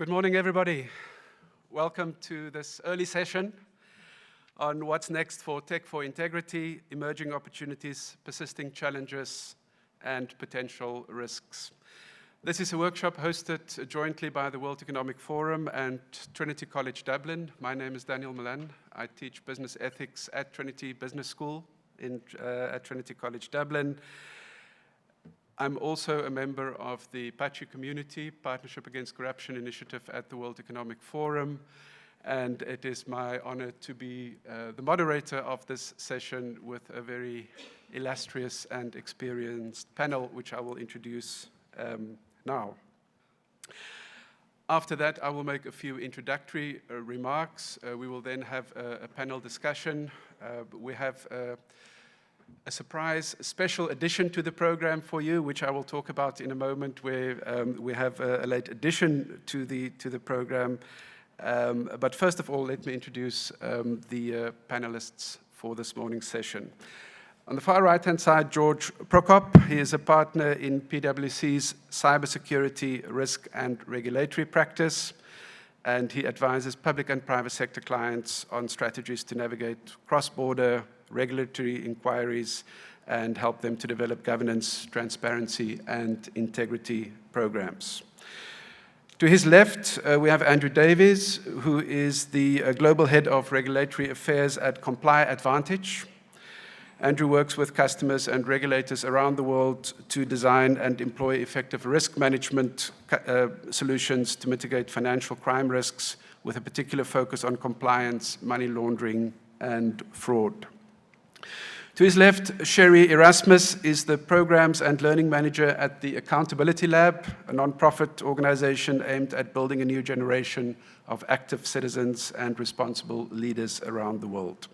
Good morning, everybody. Welcome to this early session on what's next for Tech for Integrity, emerging opportunities, persisting challenges, and potential risks. This is a workshop hosted jointly by the World Economic Forum and Trinity College Dublin. My name is Daniel Malan. I teach business ethics at Trinity Business School at Trinity College Dublin. I'm also a member of the PACHI Community, Partnership Against Corruption Initiative at the World Economic Forum, and it is my honor to be the moderator of this session with a very illustrious and experienced panel, which I will introduce now. After that, I will make a few introductory remarks. We will then have a panel discussion. We have a surprise special addition to the program for you, which I will talk about in a moment, where we have a late addition to the program. But first of all, let me introduce the panelists for this morning's session. On the far right-hand side, George Prokop. He is a partner in PwC's Cybersecurity Risk and Regulatory Practice, and he advises public and private sector clients on strategies to navigate cross-border regulatory inquiries and help them to develop governance, transparency, and integrity programs. To his left, we have Andrew Davies, who is the Global Head of Regulatory Affairs at Comply Advantage. Andrew works with customers and regulators around the world to design and employ effective risk management solutions to mitigate financial crime risks, with a particular focus on compliance, money laundering, and fraud. To his left, Cheri-Leigh Erasmus is the Programs and Learning Manager at the Accountability Lab, a non-profit organization aimed at building a new generation of active citizens and responsible leaders around the world.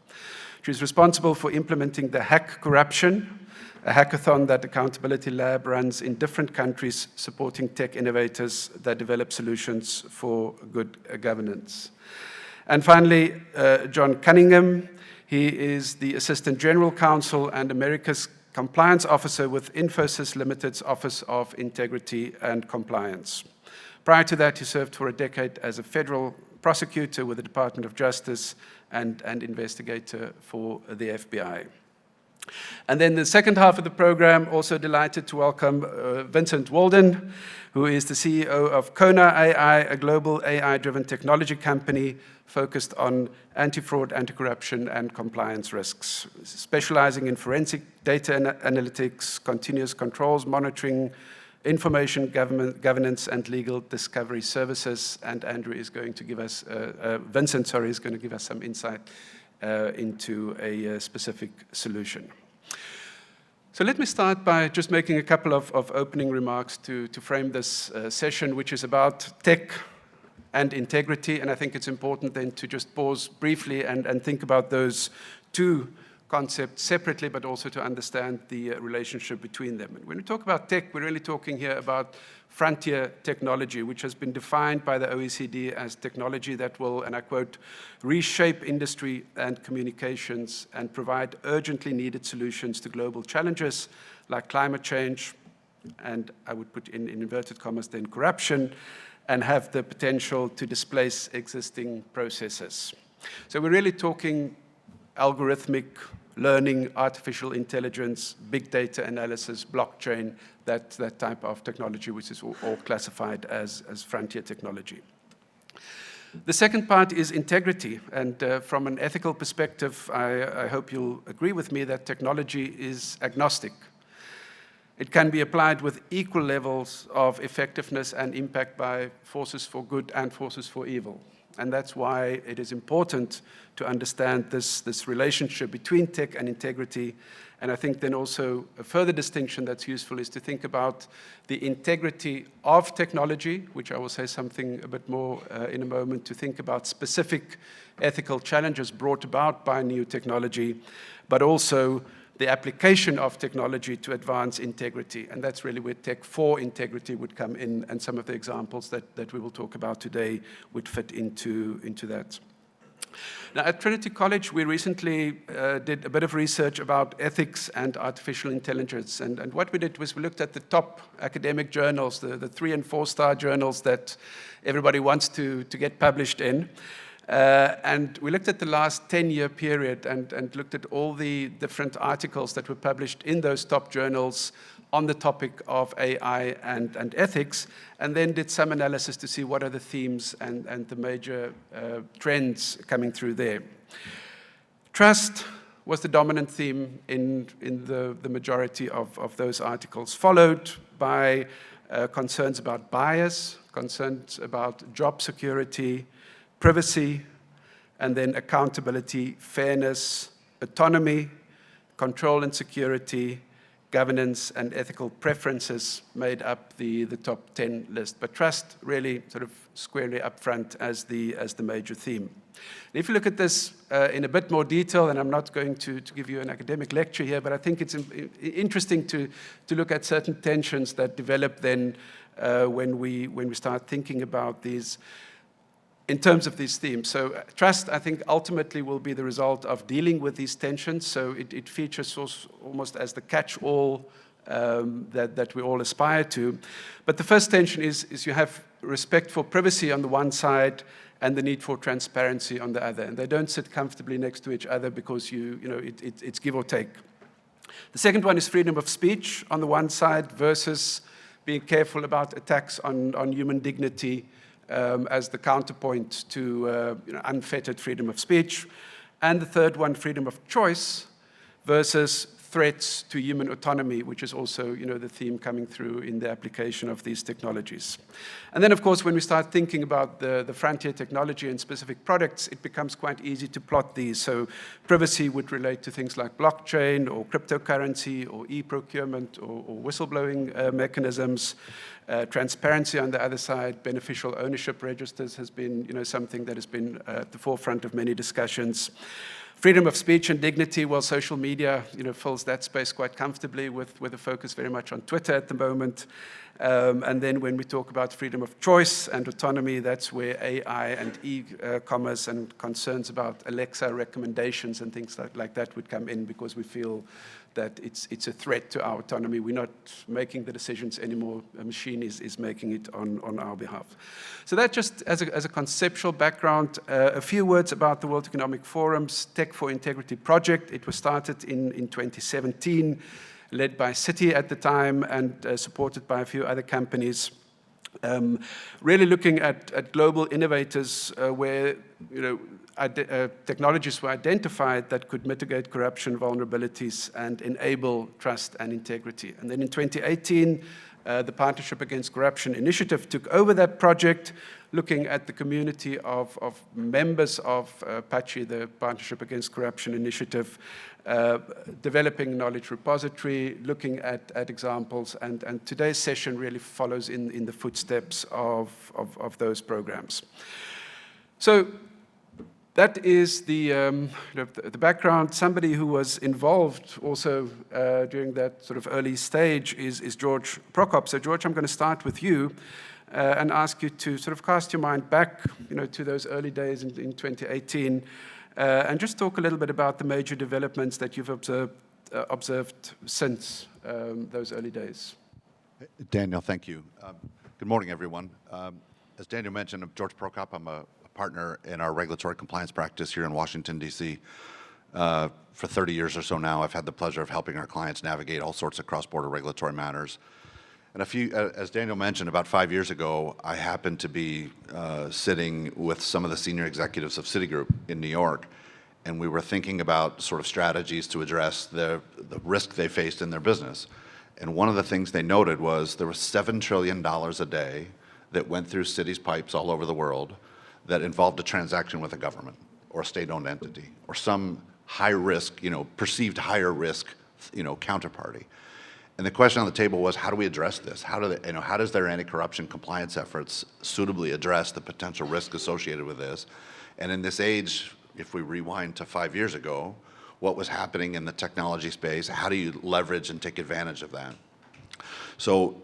She's responsible for implementing the Hack Corruption, a hackathon that Accountability Lab runs in different countries, supporting tech innovators that develop solutions for good governance. And finally, John Cunningham. He is the Assistant General Counsel and America's Compliance Officer with Infosys Limited's Office of Integrity and Compliance. Prior to that, he served for a decade as a federal prosecutor with the Department of Justice and investigator for the FBI. And then the second half of the program, also delighted to welcome Vincent Walden, who is the CEO of Kona AI, a global AI-driven technology company focused on anti-fraud, anti-corruption, and compliance risks, specializing in forensic data analytics, continuous controls monitoring, information governance, and legal discovery services. And Andrew is going to give us, Vincent, is going to give us some insight into a specific solution. So let me start by just making a couple of opening remarks to frame this session, which is about tech and integrity. And I think it's important then to just pause briefly and think about those two concepts separately, but also to understand the relationship between them. And when we talk about tech, we're really talking here about frontier technology, which has been defined by the OECD as technology that will, and I quote, reshape industry and communications and provide urgently needed solutions to global challenges like climate change, and I would put in inverted commas then corruption, and have the potential to displace existing processes. So we're really talking algorithmic learning, artificial intelligence, big data analysis, blockchain, that type of technology, which is all classified as frontier technology. The second part is integrity. And from an ethical perspective, I hope you'll agree with me that technology is agnostic. It can be applied with equal levels of effectiveness and impact by forces for good and forces for evil. And that's why it is important to understand this relationship between tech and integrity. And I think then also a further distinction that's useful is to think about the integrity of technology, which I will say something a bit more in a moment, to think about specific ethical challenges brought about by new technology, but also the application of technology to advance integrity. And that's really where tech for integrity would come in, and some of the examples that we will talk about today would fit into that. Now, at Trinity College, we recently did a bit of research about ethics and artificial intelligence. And what we did was we looked at the top academic journals, the 3- and 4-star journals that everybody wants to get published in. And we looked at the last 10-year period and looked at all the different articles that were published in those top journals on the topic of AI and ethics, and then did some analysis to see what are the themes and the major trends coming through there. Trust was the dominant theme in the majority of those articles, followed by concerns about bias, concerns about job security, privacy, and then accountability, fairness, autonomy, control and security, governance, and ethical preferences made up the top 10 list. But trust really sort of squarely up front as the major theme. And if you look at this in a bit more detail, and I'm not going to give you an academic lecture here, but I think it's interesting to look at certain tensions that develop then when we start thinking about these in terms of these themes. So trust, I think, ultimately will be the result of dealing with these tensions. So it features almost as the catch-all that we all aspire to. But the first tension is you have respect for privacy on the one side and the need for transparency on the other. And they don't sit comfortably next to each other because it's give or take. The second one is freedom of speech on the one side versus being careful about attacks on human dignity as the counterpoint to unfettered freedom of speech. And the third one, freedom of choice versus threats to human autonomy, which is also the theme coming through in the application of these technologies. And then, of course, when we start thinking about the frontier technology and specific products, it becomes quite easy to plot these. So privacy would relate to things like blockchain or cryptocurrency or e-procurement or whistleblowing mechanisms. Transparency on the other side, beneficial ownership registers has been something that has been at the forefront of many discussions. Freedom of speech and dignity, well, social media fills that space quite comfortably with a focus very much on Twitter at the moment. And then when we talk about freedom of choice and autonomy, that's where AI and e-commerce and concerns about Alexa recommendations and things like that would come in, because we feel that it's a threat to our autonomy. We're not making the decisions anymore. A machine is making it on our behalf. So that just as a conceptual background, a few words about the World Economic Forum's Tech for Integrity project. It was started in 2017, led by Citi at the time and supported by a few other companies. Really looking at global innovators where technologies were identified that could mitigate corruption vulnerabilities and enable trust and integrity. And then in 2018, the Partnership Against Corruption Initiative took over that project, looking at the community of members of PACI, the Partnership Against Corruption Initiative, developing knowledge repository, looking at examples, and today's session really follows in the footsteps of those programs. So that is the background. Somebody who was involved also during that sort of early stage is George Prokop. So George, I'm going to start with you and ask you to sort of cast your mind back to those early days in 2018 and just talk a little bit about the major developments that you've observed since those early days. Daniel, thank you. Good morning, everyone. As Daniel mentioned, I'm George Prokop. I'm a partner in our regulatory compliance practice here in Washington, D.C. For 30 years or so now, I've had the pleasure of helping our clients navigate all sorts of cross-border regulatory matters. And as Daniel mentioned, about 5 years ago, I happened to be sitting with some of the senior executives of Citigroup in New York, and we were thinking about sort of strategies to address the risk they faced in their business. And one of the things they noted was there was $7 trillion a day that went through Citi's pipes all over the world that involved a transaction with a government or a state-owned entity or some high risk, perceived higher risk, counterparty. And the question on the table was, how do we address this? How does their anti-corruption compliance efforts suitably address the potential risk associated with this? And in this age, if we rewind to 5 years ago, what was happening in the technology space? How do you leverage and take advantage of that? So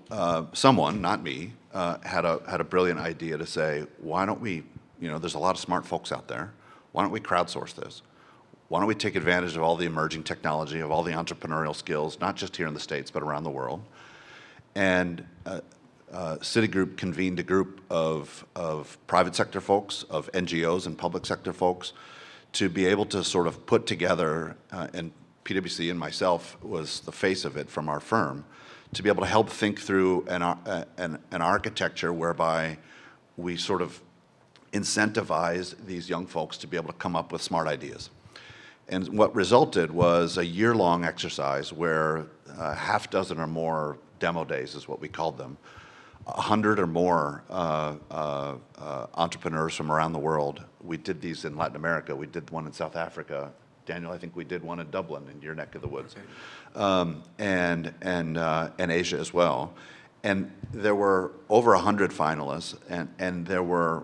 someone, not me, had a brilliant idea to say, why don't we, there's a lot of smart folks out there. why don't we crowdsource this? Why don't we take advantage of all the emerging technology, of all the entrepreneurial skills, not just here in the States, but around the world? And Citigroup convened a group of private sector folks, of NGOs and public sector folks, to be able to sort of put together, and PwC and myself was the face of it from our firm, to be able to help think through an architecture whereby we sort of incentivize these young folks to be able to come up with smart ideas. And what resulted was a year-long exercise where half dozen or more demo days is what we called them, 100 or more entrepreneurs from around the world. We did these in Latin America. We did one in South Africa. Daniel, I think we did one in Dublin, in your neck of the woods, and Asia as well. And there were over 100 finalists, and there were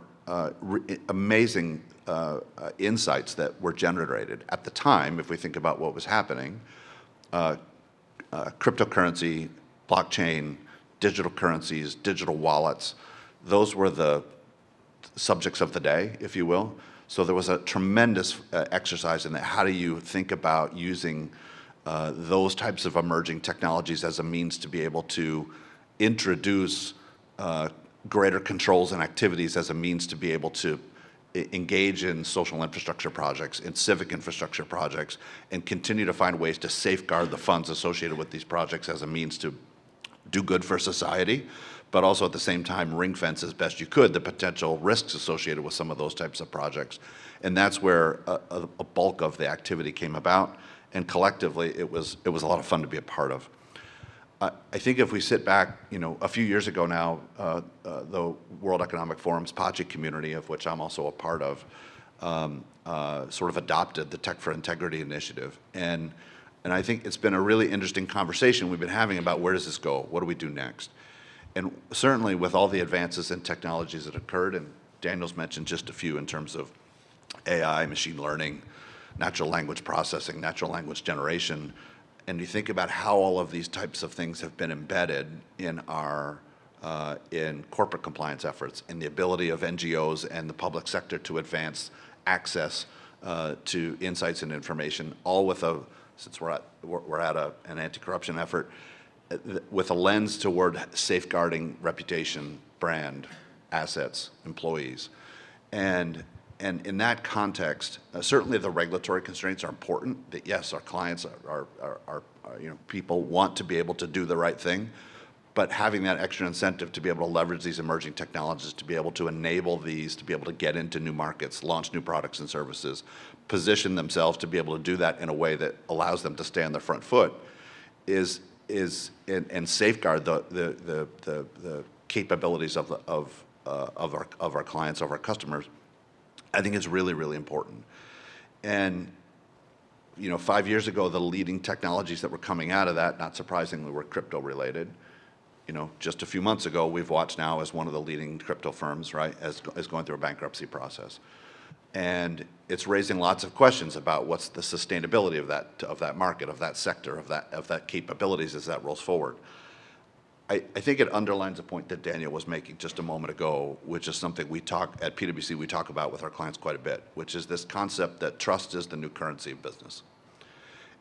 amazing insights that were generated. At the time, if we think about what was happening, cryptocurrency, blockchain, digital currencies, digital wallets, those were the subjects of the day, if you will. So there was a tremendous exercise in that. How do you think about using those types of emerging technologies as a means to be able to introduce greater controls and activities, as a means to be able to engage in social infrastructure projects, in civic infrastructure projects, and continue to find ways to safeguard the funds associated with these projects as a means to do good for society, but also at the same time ring fence as best you could the potential risks associated with some of those types of projects. And that's where a bulk of the activity came about, and collectively it was a lot of fun to be a part of. I think if we sit back, a few years ago now, the World Economic Forum's PACI community, of which I'm also a part of, sort of adopted the Tech for Integrity initiative. And I think it's been a really interesting conversation we've been having about where does this go? What do we do next? And certainly with all the advances in technologies that occurred, and Daniel's mentioned just a few in terms of AI, machine learning, natural language processing, natural language generation, and you think about how all of these types of things have been embedded in our in corporate compliance efforts, in the ability of NGOs and the public sector to advance access to insights and information, all with since we're at an anti-corruption effort, with a lens toward safeguarding reputation, brand, assets, employees. And in that context, certainly the regulatory constraints are important. That yes, our clients are people want to be able to do the right thing, but having that extra incentive to be able to leverage these emerging technologies, to be able to enable these, to be able to get into new markets, launch new products and services, position themselves to be able to do that in a way that allows them to stay on their front foot, and safeguard the capabilities of our clients, of our customers. I think it's really, really important. And 5 years ago, the leading technologies that were coming out of that, not surprisingly, were crypto related. Just a few months ago, we've watched now as one of the leading crypto firms, right, is going through a bankruptcy process. And it's raising lots of questions about what's the sustainability of that market, of that sector, of that capabilities as that rolls forward. I think it underlines a point that Daniel was making just a moment ago, which is something we talk at PwC, we talk about with our clients quite a bit, which is this concept that trust is the new currency of business.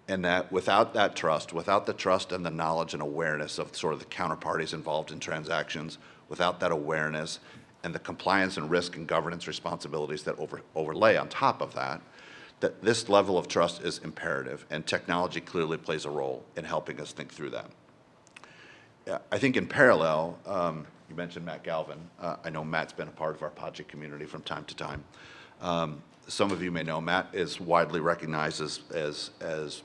And that without that trust, without the trust and the knowledge and awareness of sort of the counterparties involved in transactions, without that awareness and the compliance and risk and governance responsibilities that overlay on top of that, that this level of trust is imperative, and technology clearly plays a role in helping us think through that. I think in parallel, you mentioned Matt Galvin. I know Matt's been a part of our PACI community from time to time. Some of you may know Matt is widely recognized as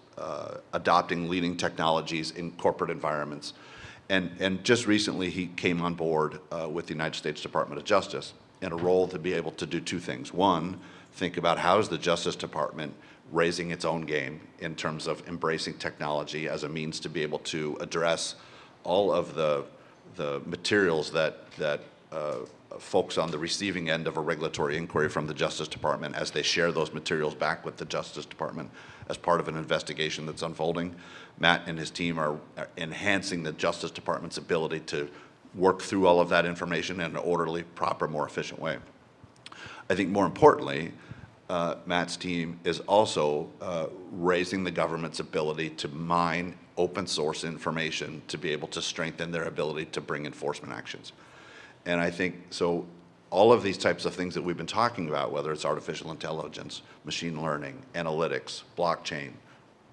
adopting leading technologies in corporate environments. And just recently he came on board with the United States Department of Justice in a role to be able to do two things. One, think about how is the Justice Department raising its own game in terms of embracing technology as a means to be able to address all of the materials that folks on the receiving end of a regulatory inquiry from the Justice Department, as they share those materials back with the Justice Department as part of an investigation that's unfolding. Matt and his team are enhancing the Justice Department's ability to work through all of that information in an orderly, proper, more efficient way. I think more importantly, Matt's team is also raising the government's ability to mine open source information to be able to strengthen their ability to bring enforcement actions. And I think, so all of these types of things that we've been talking about, whether it's artificial intelligence, machine learning, analytics, blockchain,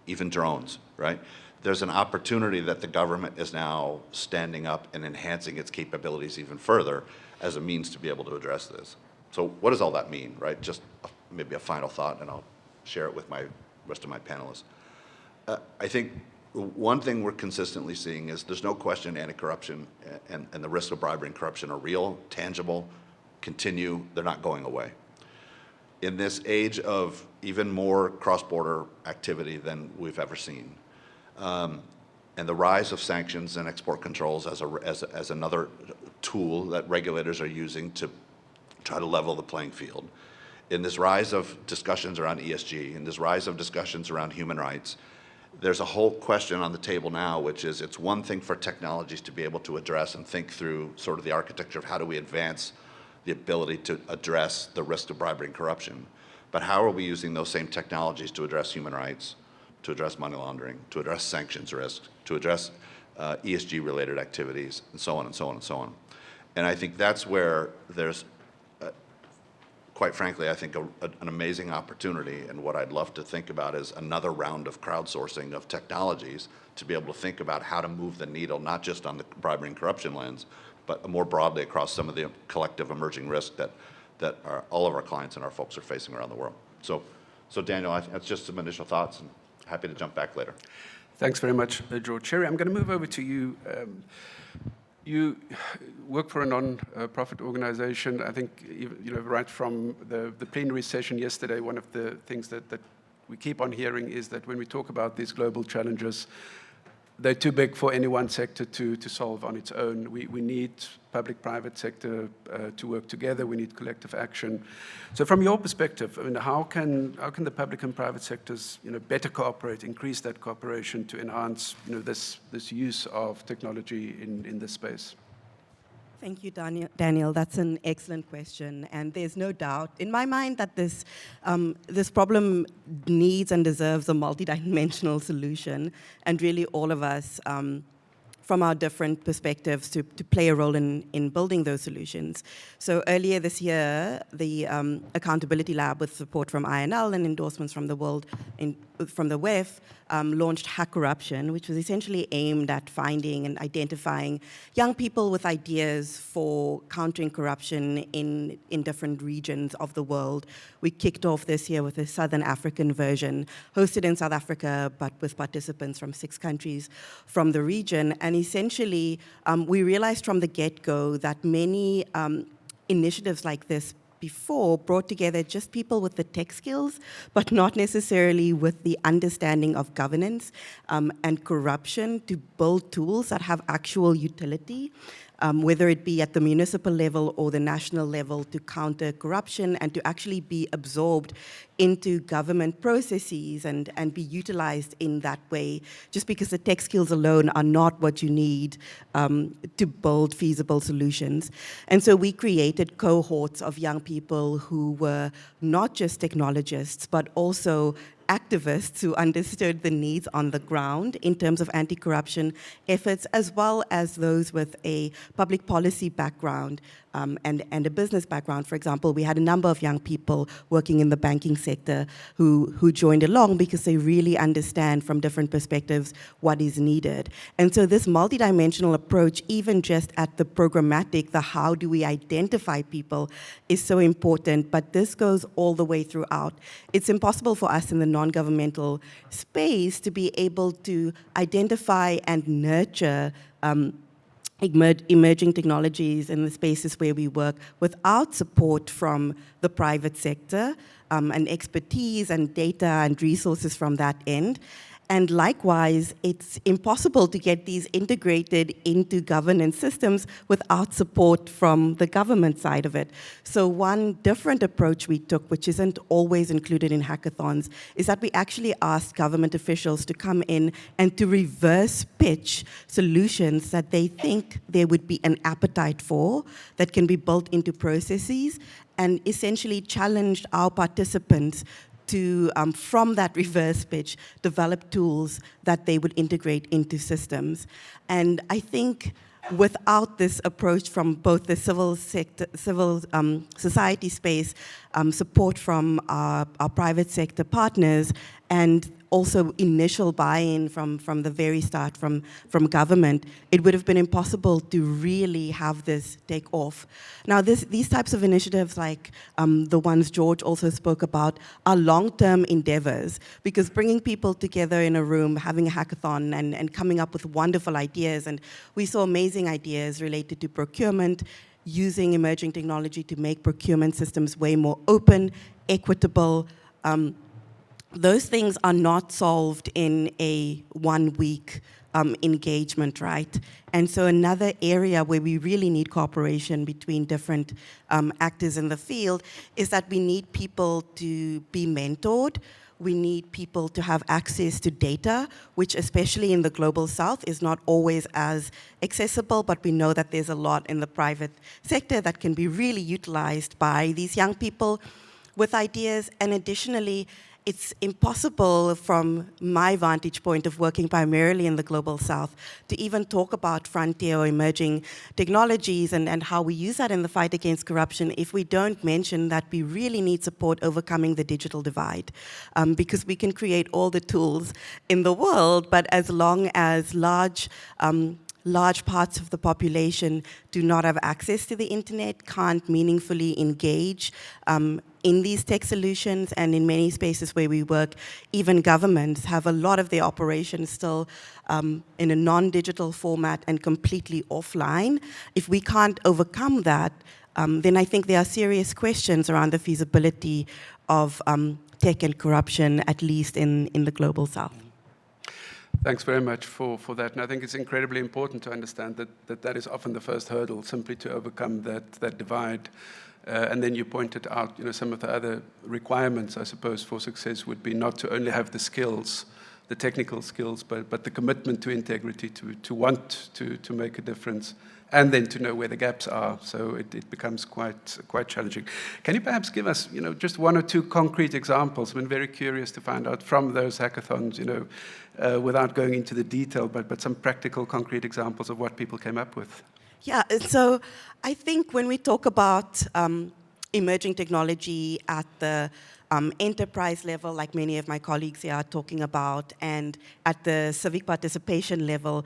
even drones, right? There's an opportunity that the government is now standing up and enhancing its capabilities even further as a means to be able to address this. So what does all that mean, right? Just maybe a final thought, and I'll share it with my rest of my panelists. I think one thing we're consistently seeing is there's no question anti-corruption and the risk of bribery and corruption are real, tangible, continue, they're not going away. In this age of even more cross-border activity than we've ever seen, and the rise of sanctions and export controls as another tool that regulators are using to try to level the playing field, in this rise of discussions around ESG, in this rise of discussions around human rights, there's a whole question on the table now, which is it's one thing for technologies to be able to address and think through sort of the architecture of how do we advance the ability to address the risk of bribery and corruption. But how are we using those same technologies to address human rights, to address money laundering, to address sanctions risk, to address ESG-related activities, and so on and so on and so on. And I think that's where there's, quite frankly, I think an amazing opportunity, and what I'd love to think about is another round of crowdsourcing of technologies to be able to think about how to move the needle, not just on the bribery and corruption lens, but more broadly across some of the collective emerging risks that all of our clients and our folks are facing around the world. So Daniel, that's just some initial thoughts, and happy to jump back later. Thanks very much, George. Cheri, I'm going to move over to you. You work for a non-profit organization. I think, right from the plenary session yesterday, one of the things that we keep on hearing is that when we talk about these global challenges, they're too big for any one sector to solve on its own. We need public-private sector to work together. We need collective action. So from your perspective, I mean, how can the public and private sectors better cooperate, increase that cooperation to enhance this use of technology in this space? Thank you, Daniel. That's an excellent question. And there's no doubt in my mind that this problem needs and deserves a multidimensional solution. And really all of us, from our different perspectives, to play a role in building those solutions. So earlier this year, the Accountability Lab, with support from INL and endorsements from the WEF, launched Hack Corruption, which was essentially aimed at finding and identifying young people with ideas for countering corruption in different regions of the world. We kicked off this year with a Southern African version, hosted in South Africa, but with participants from 6 countries from the region. And essentially, we realized from the get-go that many initiatives like this before brought together just people with the tech skills, but not necessarily with the understanding of governance and corruption to build tools that have actual utility, whether it be at the municipal level or the national level, to counter corruption and to actually be absorbed into government processes and be utilized in that way, just because the tech skills alone are not what you need to build feasible solutions. And so we created cohorts of young people who were not just technologists, but also activists who understood the needs on the ground in terms of anti-corruption efforts, as well as those with a public policy background and a business background. For example, we had a number of young people working in the banking sector who joined along because they really understand from different perspectives what is needed. And so this multidimensional approach, even just at the programmatic, the how do we identify people, is so important, but this goes all the way throughout. It's impossible for us in the non-governmental space to be able to identify and nurture emerging technologies in the spaces where we work without support from the private sector and expertise and data and resources from that end. And likewise, it's impossible to get these integrated into governance systems without support from the government side of it. So one different approach we took, which isn't always included in hackathons, is that we actually asked government officials to come in and to reverse pitch solutions that they think there would be an appetite for that can be built into processes, and essentially challenged our participants to, from that reverse pitch, develop tools that they would integrate into systems. And I think without this approach from both the civil sector, society space, support from our private sector partners, and also initial buy-in from the very start from government, it would have been impossible to really have this take off. Now, these types of initiatives, like the ones George also spoke about, are long-term endeavors, because bringing people together in a room, having a hackathon, and coming up with wonderful ideas, and we saw amazing ideas related to procurement, using emerging technology to make procurement systems way more open, equitable. Those things are not solved in a 1 week engagement, right? And so another area where we really need cooperation between different actors in the field is that we need people to be mentored. We need people to have access to data, which especially in the global south is not always as accessible, but we know that there's a lot in the private sector that can be really utilized by these young people with ideas. And additionally, it's impossible from my vantage point of working primarily in the global south to even talk about frontier or emerging technologies and how we use that in the fight against corruption if we don't mention that we really need support overcoming the digital divide. Because we can create all the tools in the world, but as long as large parts of the population do not have access to the internet, can't meaningfully engage in these tech solutions, and in many spaces where we work, even governments have a lot of their operations still in a non-digital format and completely offline. If we can't overcome that, then I think there are serious questions around the feasibility of tech and corruption, at least in the global south. Thanks very much for that. And I think it's incredibly important to understand that is often the first hurdle, simply to overcome that divide. And then you pointed out, some of the other requirements, I suppose, for success would be not to only have the skills, the technical skills, but the commitment to integrity, to want to make a difference, and then to know where the gaps are. So it becomes quite challenging. Can you perhaps give us, just one or two concrete examples? I've been very curious to find out from those hackathons, without going into the detail, but some practical, concrete examples of what people came up with. Yeah, so I think when we talk about emerging technology at the enterprise level, like many of my colleagues here are talking about, and at the civic participation level,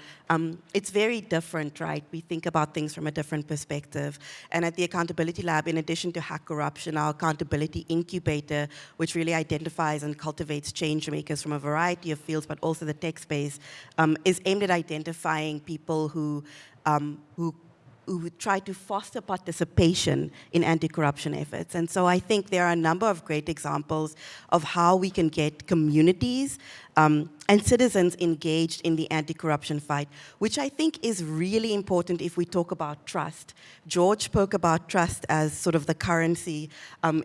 it's very different, right? We think about things from a different perspective. And at the Accountability Lab, in addition to Hack Corruption, our Accountability Incubator, which really identifies and cultivates change makers from a variety of fields, but also the tech space, is aimed at identifying people who try to foster participation in anti-corruption efforts. And so I think there are a number of great examples of how we can get communities and citizens engaged in the anti-corruption fight, which I think is really important if we talk about trust. George spoke about trust as sort of the currency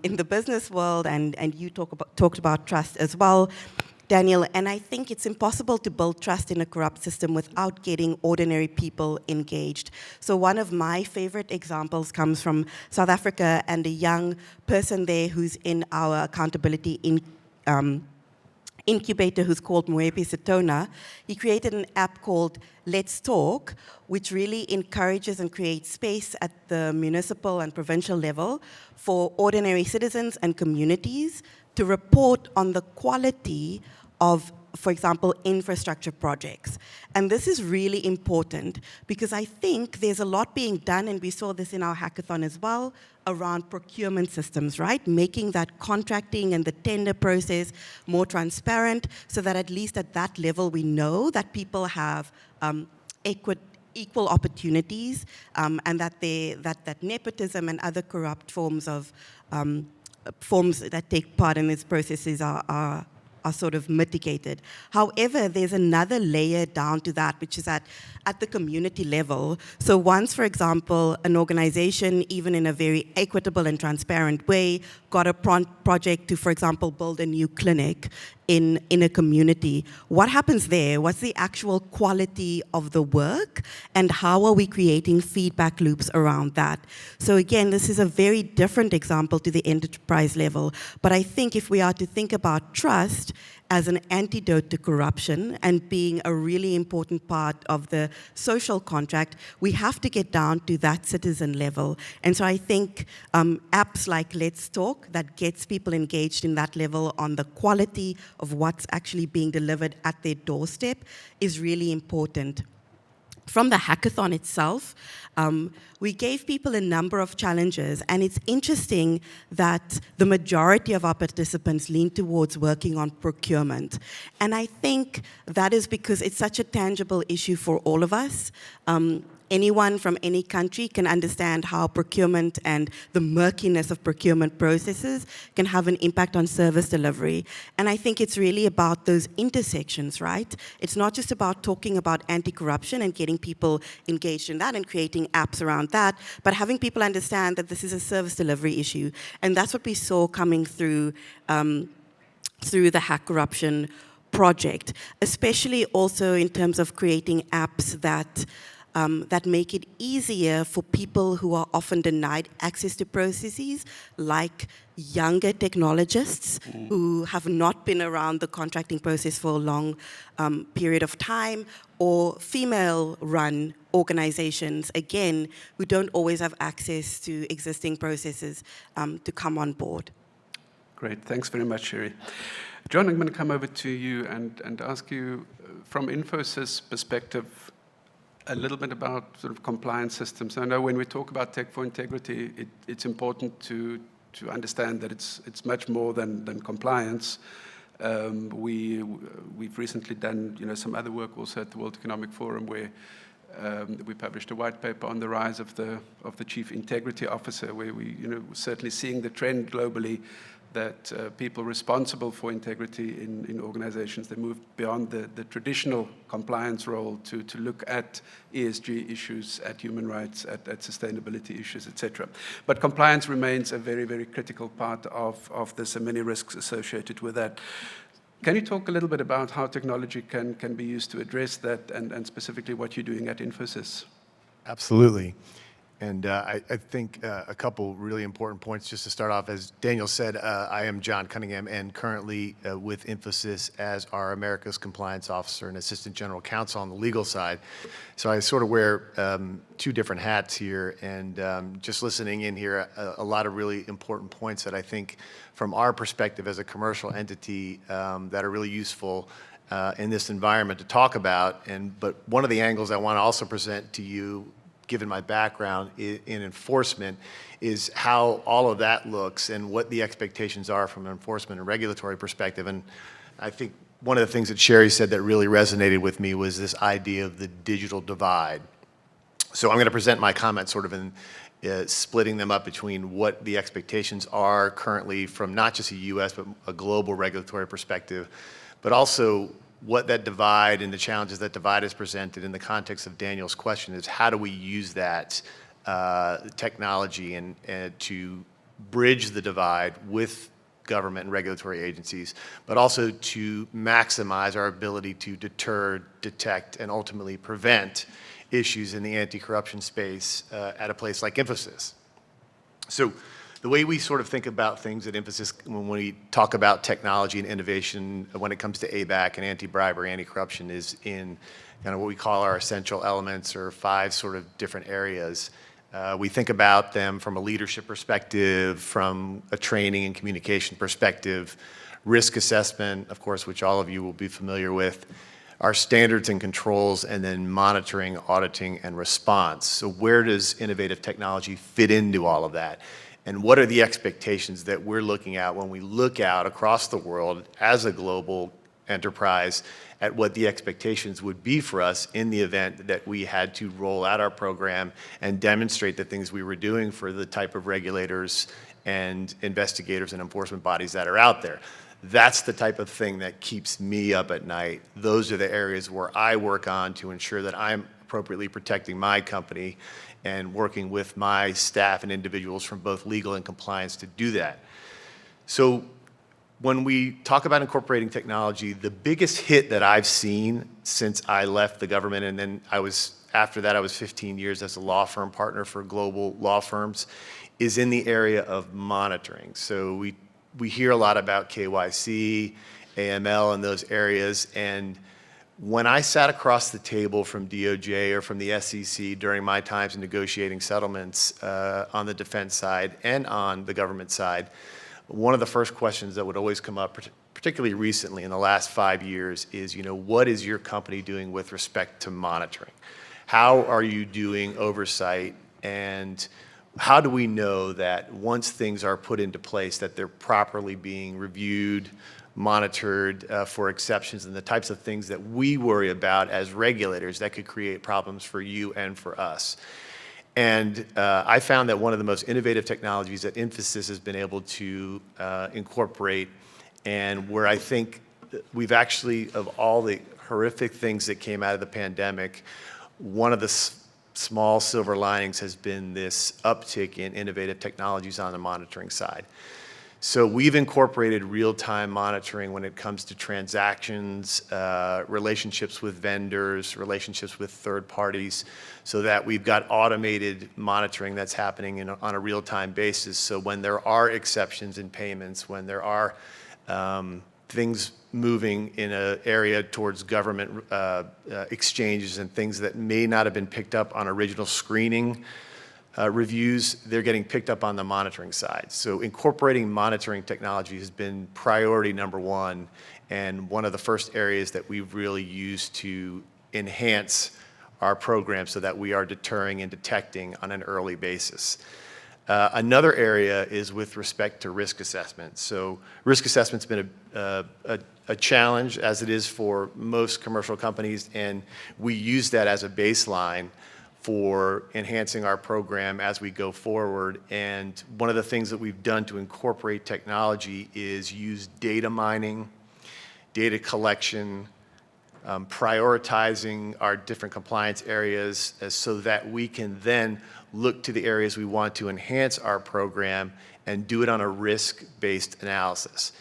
in the business world, and you talked about trust as well, Daniel, and I think it's impossible to build trust in a corrupt system without getting ordinary people engaged. So one of my favorite examples comes from South Africa, and a young person there who's in our accountability incubator, who's called Moepi Sitona. He created an app called Let's Talk, which really encourages and creates space at the municipal and provincial level for ordinary citizens and communities to report on the quality of, for example, infrastructure projects. And this is really important because I think there's a lot being done, and we saw this in our hackathon as well, around procurement systems, right? Making that contracting and the tender process more transparent so that at least at that level we know that people have equal opportunities, and that nepotism and other corrupt forms that take part in these processes are sort of mitigated. However, there's another layer down to that, which is at the community level. So once, for example, an organization, even in a very equitable and transparent way, got a project to, for example, build a new clinic in a community, what happens there? What's the actual quality of the work, and how are we creating feedback loops around that? So again, this is a very different example to the enterprise level, but I think if we are to think about trust as an antidote to corruption and being a really important part of the social contract, we have to get down to that citizen level. And so I think apps like Let's Talk that gets people engaged in that level on the quality of what's actually being delivered at their doorstep is really important. From the hackathon itself, we gave people a number of challenges, and it's interesting that the majority of our participants lean towards working on procurement. And I think that is because it's such a tangible issue for all of us. Anyone from any country can understand how procurement and the murkiness of procurement processes can have an impact on service delivery. And I think it's really about those intersections, right? It's not just about talking about anti-corruption and getting people engaged in that and creating apps around that, but having people understand that this is a service delivery issue. And that's what we saw coming through the Hack Corruption project, especially also in terms of creating apps that make it easier for people who are often denied access to processes, like younger technologists who have not been around the contracting process for a long period of time, or female-run organizations, again, who don't always have access to existing processes to come on board. Great, thanks very much, Cheri. John, I'm going to come over to you and ask you, from Infosys' perspective, a little bit about sort of compliance systems. I know when we talk about tech for integrity, it's important to understand that it's much more than compliance. We've recently done some other work also at the World Economic Forum, where we published a white paper on the rise of the chief integrity officer, where we're certainly seeing the trend globally that people responsible for integrity in organizations, they move beyond the traditional compliance role to look at ESG issues, at human rights, at sustainability issues, etc. But compliance remains a very, very critical part of this, and many risks associated with that. Can you talk a little bit about how technology can be used to address that, and specifically what you're doing at Infosys? Absolutely. And I think a couple really important points just to start off. As Daniel said, I am John Cunningham, and currently with Infosys as our America's Compliance Officer and Assistant General Counsel on the legal side. So I sort of wear two different hats here, and just listening in here, a lot of really important points that I think from our perspective as a commercial entity that are really useful in this environment to talk about. But one of the angles I want to also present to you, given my background in enforcement, is how all of that looks and what the expectations are from an enforcement and regulatory perspective. And I think one of the things that Cheri said that really resonated with me was this idea of the digital divide. So I'm going to present my comments sort of in splitting them up between what the expectations are currently from not just a US, but a global regulatory perspective, but also what that divide and the challenges that divide is presented in the context of Daniel's question is how do we use that technology and to bridge the divide with government and regulatory agencies, but also to maximize our ability to deter, detect, and ultimately prevent issues in the anti-corruption space at a place like Infosys. So the way we sort of think about things at Infosys when we talk about technology and innovation when it comes to ABAC and anti-bribery, anti-corruption is in kind of what we call our essential elements, or 5 sort of different areas. We think about them from a leadership perspective, from a training and communication perspective, risk assessment, of course, which all of you will be familiar with, our standards and controls, and then monitoring, auditing, and response. So where does innovative technology fit into all of that? And what are the expectations that we're looking at when we look out across the world as a global enterprise at what the expectations would be for us in the event that we had to roll out our program and demonstrate the things we were doing for the type of regulators and investigators and enforcement bodies that are out there? That's the type of thing that keeps me up at night. Those are the areas where I work on to ensure that I'm appropriately protecting my company and working with my staff and individuals from both legal and compliance to do that. So when we talk about incorporating technology, the biggest hit that I've seen since I left the government, and then after that I was 15 years as a law firm partner for global law firms, is in the area of monitoring. So we hear a lot about KYC, AML, and those areas, and when I sat across the table from DOJ or from the SEC during my times in negotiating settlements on the defense side and on the government side, one of the first questions that would always come up, particularly recently in the last 5 years, is, what is your company doing with respect to monitoring? How are you doing oversight, and how do we know that once things are put into place that they're properly being reviewed, monitored for exceptions and the types of things that we worry about as regulators that could create problems for you and for us? And I found that one of the most innovative technologies that Infosys has been able to incorporate, and where I think we've actually, of all the horrific things that came out of the pandemic, one of the small silver linings has been this uptick in innovative technologies on the monitoring side. So we've incorporated real-time monitoring when it comes to transactions, relationships with vendors, relationships with third parties, so that we've got automated monitoring that's happening on a real-time basis. So when there are exceptions in payments, when there are things moving in an area towards government exchanges and things that may not have been picked up on original screening reviews, they're getting picked up on the monitoring side. So incorporating monitoring technology has been priority number one, and one of the first areas that we've really used to enhance our program so that we are deterring and detecting on an early basis. Another area is with respect to risk assessment. So risk assessment's been a challenge, as it is for most commercial companies, and we use that as a baseline for enhancing our program as we go forward. And one of the things that we've done to incorporate technology is use data mining, data collection, prioritizing our different compliance areas so that we can then look to the areas we want to enhance our program and do it on a risk-based analysis.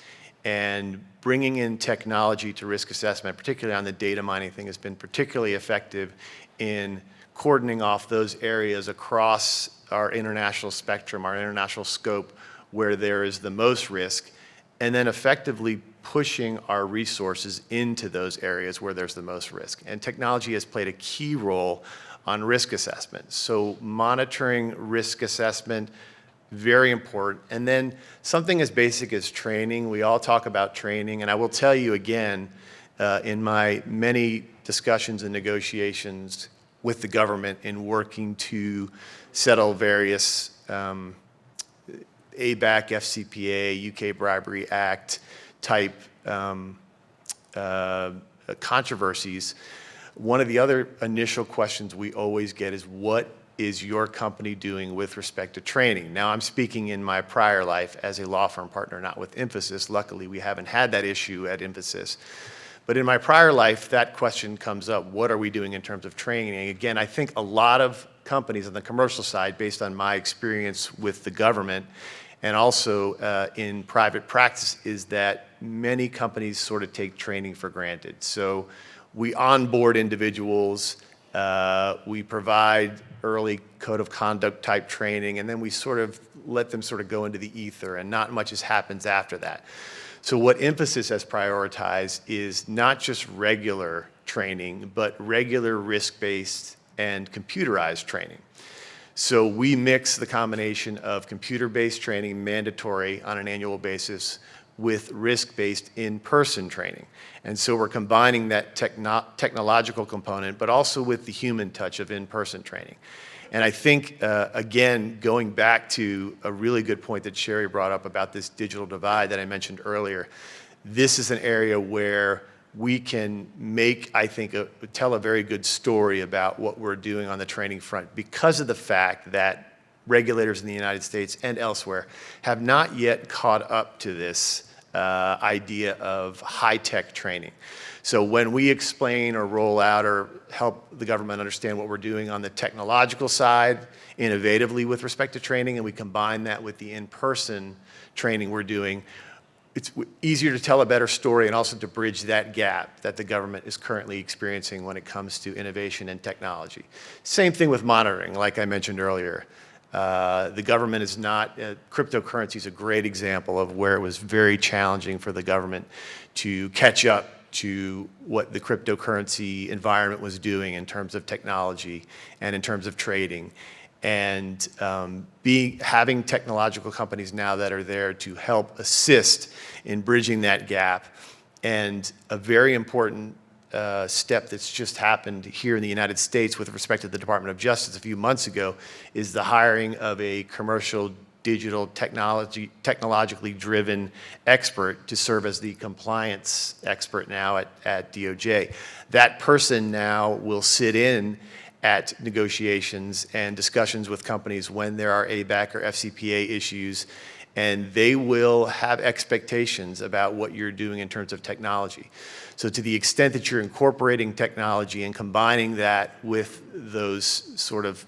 And bringing in technology to risk assessment, particularly on the data mining thing, has been particularly effective in cordoning off those areas across our international spectrum, our international scope, where there is the most risk, and then effectively pushing our resources into those areas where there's the most risk. And technology has played a key role on risk assessment. So monitoring risk assessment, very important. And then something as basic as training. We all talk about training, and I will tell you again, in my many discussions and negotiations with the government in working to settle various ABAC, FCPA, UK Bribery Act type controversies, one of the other initial questions we always get is, what is your company doing with respect to training? Now, I'm speaking in my prior life as a law firm partner, not with Infosys. Luckily, we haven't had that issue at Infosys. But in my prior life, that question comes up: what are we doing in terms of training? Again, I think a lot of companies on the commercial side, based on my experience with the government and also in private practice, is that many companies sort of take training for granted. So we onboard individuals, we provide early code of conduct type training, and then we sort of let them sort of go into the ether, and not much happens after that. So what Infosys has prioritized is not just regular training, but regular risk-based and computerized training. So we mix the combination of computer-based training, mandatory on an annual basis, with risk-based in-person training. And so we're combining that technological component, but also with the human touch of in-person training. And I think, again, going back to a really good point that Cheri brought up about this digital divide that I mentioned earlier, this is an area where we can make, I think, tell a very good story about what we're doing on the training front, because of the fact that regulators in the United States and elsewhere have not yet caught up to this idea of high-tech training. So when we explain or roll out or help the government understand what we're doing on the technological side, innovatively with respect to training, and we combine that with the in-person training we're doing, it's easier to tell a better story and also to bridge that gap that the government is currently experiencing when it comes to innovation and technology. Same thing with monitoring, like I mentioned earlier. The government is not, cryptocurrency is a great example of where it was very challenging for the government to catch up to what the cryptocurrency environment was doing in terms of technology and in terms of trading. And having technological companies now that are there to help assist in bridging that gap. And a very important step that's just happened here in the United States with respect to the Department of Justice a few months ago is the hiring of a commercial digital technologically driven expert to serve as the compliance expert now at DOJ. That person now will sit in at negotiations and discussions with companies when there are ABAC or FCPA issues, and they will have expectations about what you're doing in terms of technology. So to the extent that you're incorporating technology and combining that with those sort of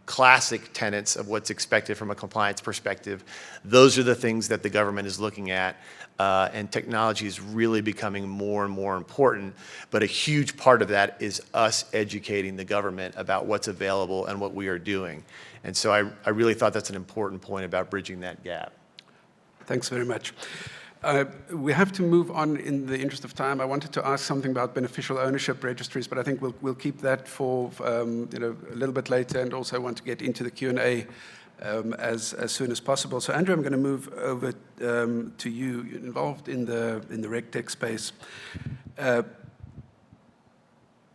classic tenets of what's expected from a compliance perspective, those are the things that the government is looking at. And technology is really becoming more and more important. But a huge part of that is us educating the government about what's available and what we are doing. And so I really thought that's an important point about bridging that gap. Thanks very much. We have to move on in the interest of time. I wanted to ask something about beneficial ownership registries, but I think we'll keep that for a little bit later, and also I want to get into the Q&A as soon as possible. So Andrew, I'm going to move over to you. You're involved in the RegTech space.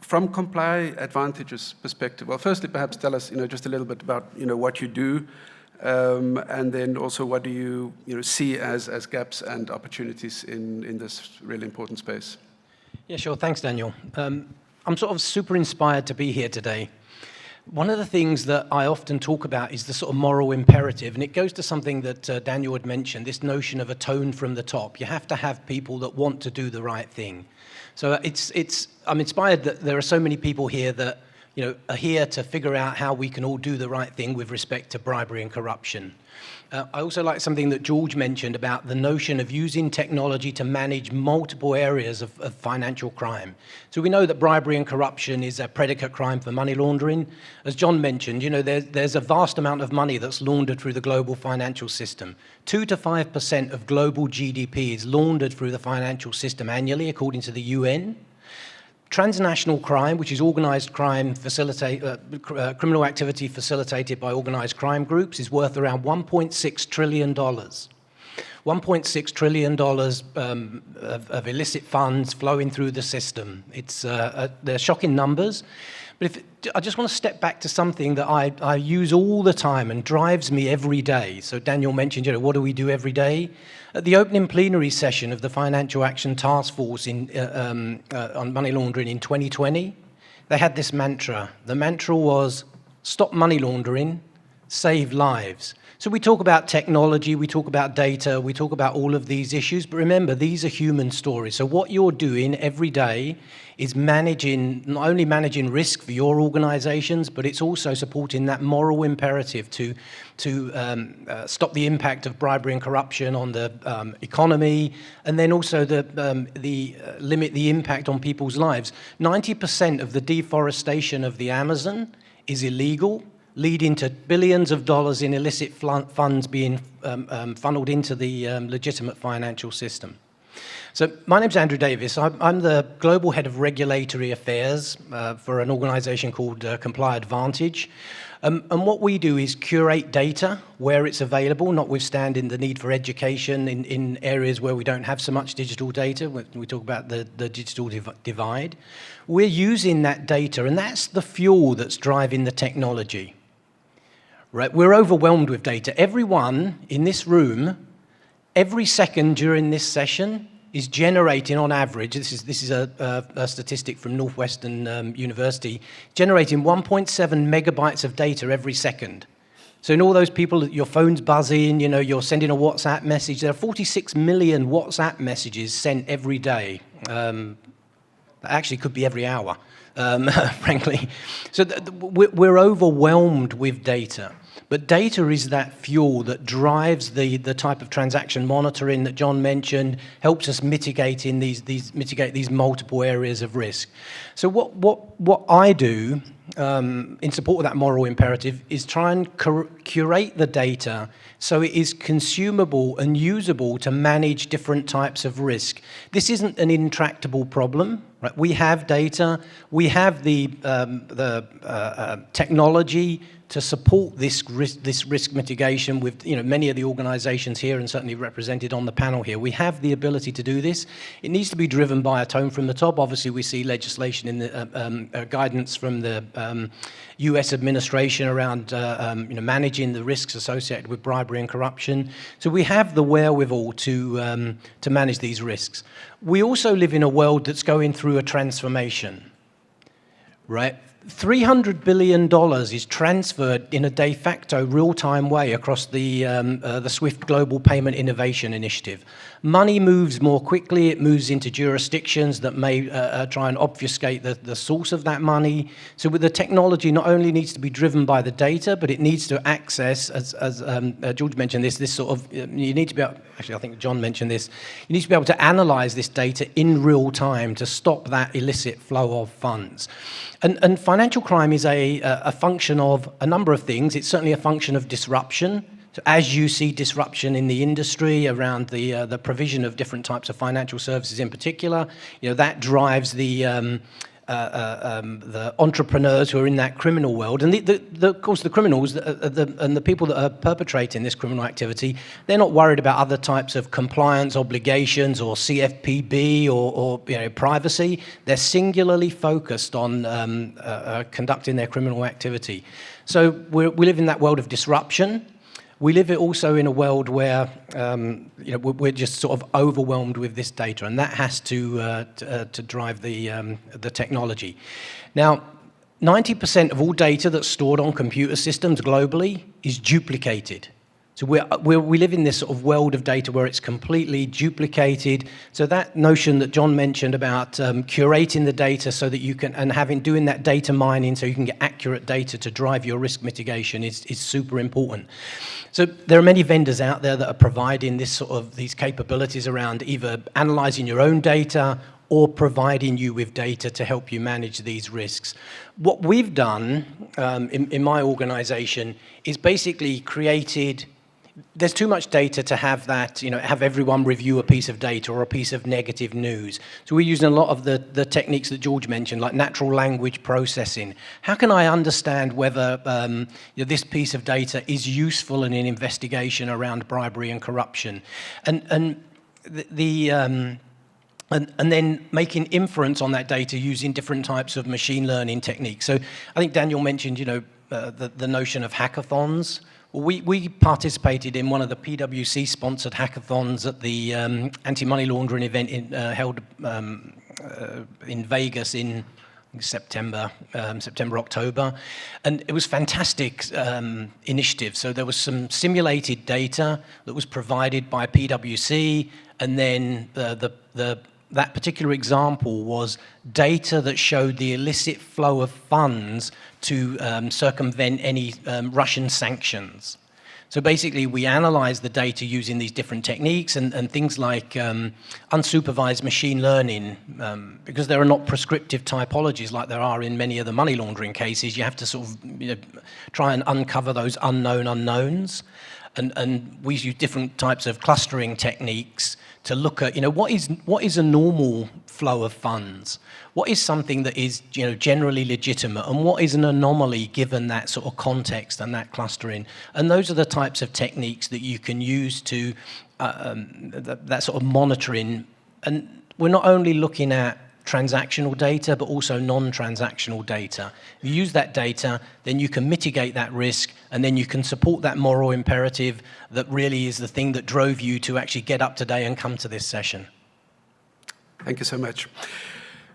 From Comply Advantage's perspective, well, firstly, perhaps tell us, just a little bit about, what you do, and then also what do you, see as gaps and opportunities in this really important space? Yeah, sure. Thanks, Daniel. I'm sort of super inspired to be here today. One of the things that I often talk about is the sort of moral imperative, and it goes to something that Daniel had mentioned, this notion of a tone from the top. You have to have people that want to do the right thing. So I'm inspired that there are so many people here that are here to figure out how we can all do the right thing with respect to bribery and corruption. I also like something that George mentioned about the notion of using technology to manage multiple areas of financial crime. So we know that bribery and corruption is a predicate crime for money laundering. As John mentioned, there's a vast amount of money that's laundered through the global financial system. 2 to 5% of global GDP is laundered through the financial system annually, according to the UN. Transnational crime, which is organised crime, criminal activity facilitated by organised crime groups, is worth around $1.6 trillion. $1.6 trillion of illicit funds flowing through the system. They're shocking numbers. But I just want to step back to something that I use all the time and drives me every day. So Daniel mentioned, what do we do every day? At the opening plenary session of the Financial Action Task Force on money laundering in 2020, they had this mantra. The mantra was, stop money laundering, save lives. So we talk about technology, we talk about data, we talk about all of these issues, but remember, these are human stories. So what you're doing every day is not only managing risk for your organizations, but it's also supporting that moral imperative to stop the impact of bribery and corruption on the economy, and then also limit the impact on people's lives. 90% of the deforestation of the Amazon is illegal, leading to billions of dollars in illicit funds being funneled into the legitimate financial system. So my name's Andrew Davies. I'm the Global Head of Regulatory Affairs for an organization called Comply Advantage. And what we do is curate data where it's available, notwithstanding the need for education in areas where we don't have so much digital data. We talk about the digital divide. We're using that data, and that's the fuel that's driving the technology. Right? We're overwhelmed with data. Everyone in this room, every second during this session, is generating on average, this is a statistic from Northwestern University, generating 1.7 megabytes of data every second. So in all those people, your phone's buzzing, you're sending a WhatsApp message. There are 46 million WhatsApp messages sent every day. That actually could be every hour, frankly. So we're overwhelmed with data. But data is that fuel that drives the type of transaction monitoring that John mentioned, helps us mitigate these multiple areas of risk. So what I do in support of that moral imperative is try and curate the data so it is consumable and usable to manage different types of risk. This isn't an intractable problem. Right? We have data, we have the technology to support this risk mitigation with many of the organizations here and certainly represented on the panel here. We have the ability to do this. It needs to be driven by a tone from the top. Obviously, we see legislation in the guidance from the US administration around managing the risks associated with bribery and corruption. So we have the wherewithal to manage these risks. We also live in a world that's going through a transformation, right? $300 billion is transferred in a de facto real-time way across the SWIFT Global Payment Innovation Initiative. Money moves more quickly, it moves into jurisdictions that may try and obfuscate the source of that money. So with the technology, not only needs to be driven by the data, but it needs to access, as George mentioned this sort of, you need to be able, actually I think John mentioned this, you need to be able to analyze this data in real time to stop that illicit flow of funds. And financial crime is a function of a number of things. It's certainly a function of disruption. So as you see disruption in the industry around the provision of different types of financial services in particular, that drives the entrepreneurs who are in that criminal world. And of course, the criminals and the people that are perpetrating this criminal activity, they're not worried about other types of compliance obligations or CFPB or privacy. They're singularly focused on conducting their criminal activity. So we live in that world of disruption. We live also in a world where we're just sort of overwhelmed with this data, and that has to drive the technology. Now, 90% of all data that's stored on computer systems globally is duplicated. So we live in this sort of world of data where it's completely duplicated. So that notion that John mentioned about curating the data so that you can, and doing that data mining so you can get accurate data to drive your risk mitigation is super important. So there are many vendors out there that are providing these capabilities around either analyzing your own data or providing you with data to help you manage these risks. What we've done in my organization is basically created. There's too much data to have that, have everyone review a piece of data or a piece of negative news. So we're using a lot of the techniques that George mentioned, like natural language processing. How can I understand whether this piece of data is useful in an investigation around bribery and corruption? And then making inference on that data using different types of machine learning techniques. So I think Daniel mentioned, the notion of hackathons. We participated in one of the PwC-sponsored hackathons at the anti-money laundering event held in Vegas in September, October. And it was fantastic initiative. So there was some simulated data that was provided by PwC, and then that particular example was data that showed the illicit flow of funds to circumvent any Russian sanctions. So basically, we analyzed the data using these different techniques and things like unsupervised machine learning, because there are not prescriptive typologies like there are in many of the money laundering cases. You have to sort of try and uncover those unknown unknowns. And we use different types of clustering techniques to look at, what is a normal flow of funds? What is something that is, generally legitimate? And what is an anomaly given that sort of context and that clustering? And those are the types of techniques that you can use to that sort of monitoring. And we're not only looking at transactional data, but also non-transactional data. If you use that data, then you can mitigate that risk, and then you can support that moral imperative that really is the thing that drove you to actually get up today and come to this session. Thank you so much.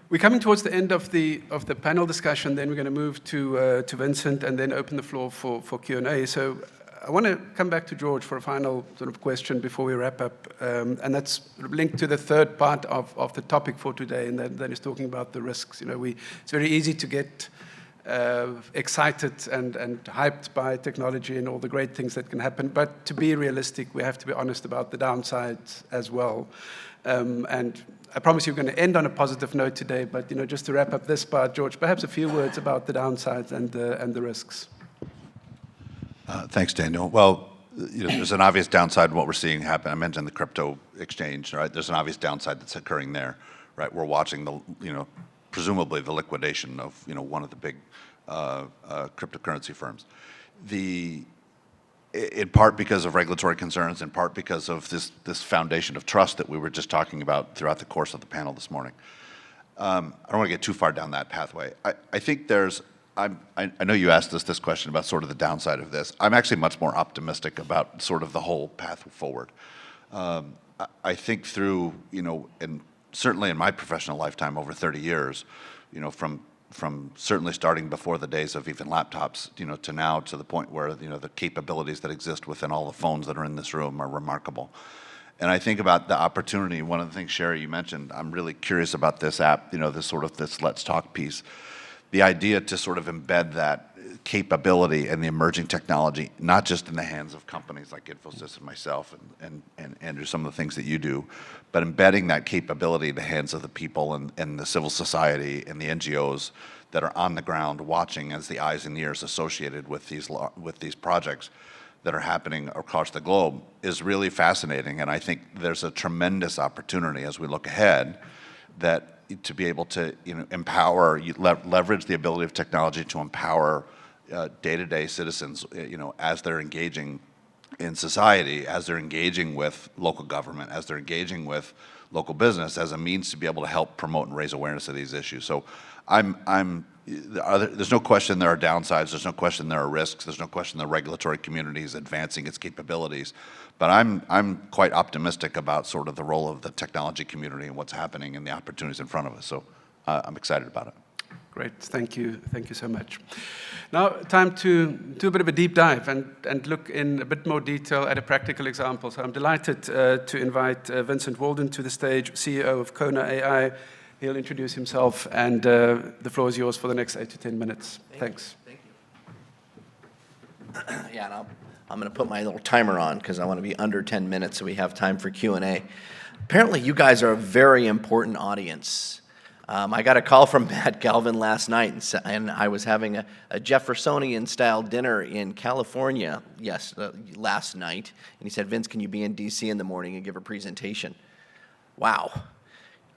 We're coming towards the end of the panel discussion. Then we're going to move to Vincent and then open the floor for Q&A. So I want to come back to George for a final sort of question before we wrap up, and that's linked to the third part of the topic for today, and that is talking about the risks. It's very easy to get excited and hyped by technology and all the great things that can happen. But to be realistic, we have to be honest about the downsides as well. And I promise you're going to end on a positive note today, but just to wrap up this part, George, perhaps a few words about the downsides and the risks. Thanks, Daniel. Well, there's an obvious downside in what we're seeing happen. I mentioned the crypto exchange, right? There's an obvious downside that's occurring there, right? We're watching presumably the liquidation of, one of the big cryptocurrency firms. In part because of regulatory concerns, in part because of this foundation of trust that we were just talking about throughout the course of the panel this morning. I don't want to get too far down that pathway. I think I know you asked us this question about sort of the downside of this. I'm actually much more optimistic about sort of the whole path forward. I think through, and certainly in my professional lifetime over 30 years, from certainly starting before the days of even laptops, to now to the point where, the capabilities that exist within all the phones that are in this room are remarkable. And I think about the opportunity. One of the things, Cheri, you mentioned, I'm really curious about this app, this Let's Talk piece. The idea to sort of embed that capability and the emerging technology, not just in the hands of companies like Infosys and myself and Andrew, some of the things that you do, but embedding that capability in the hands of the people and the civil society and the NGOs that are on the ground watching as the eyes and ears associated with these projects that are happening across the globe is really fascinating. And I think there's a tremendous opportunity as we look ahead to be able to empower, leverage the ability of technology to empower day-to-day citizens, as they're engaging in society, as they're engaging with local government, as they're engaging with local business, as a means to be able to help promote and raise awareness of these issues. So there's no question there are downsides, there's no question there are risks, there's no question the regulatory community is advancing its capabilities, but I'm quite optimistic about sort of the role of the technology community and what's happening and the opportunities in front of us. So I'm excited about it. Great, thank you so much. Now, time to do a bit of a deep dive and look in a bit more detail at a practical example. So I'm delighted to invite Vincent Walden to the stage, CEO of Kona AI. He'll introduce himself, and the floor is yours for the next 8 to 10 minutes. Thanks. Thank you. Yeah, and I'm going to put my little timer on because I want to be under 10 minutes so we have time for Q&A. Apparently, you guys are a very important audience. I got a call from Matt Galvin last night, and I was having a Jeffersonian-style dinner in California last night, and he said, Vince, can you be in D.C. in the morning and give a presentation? Wow.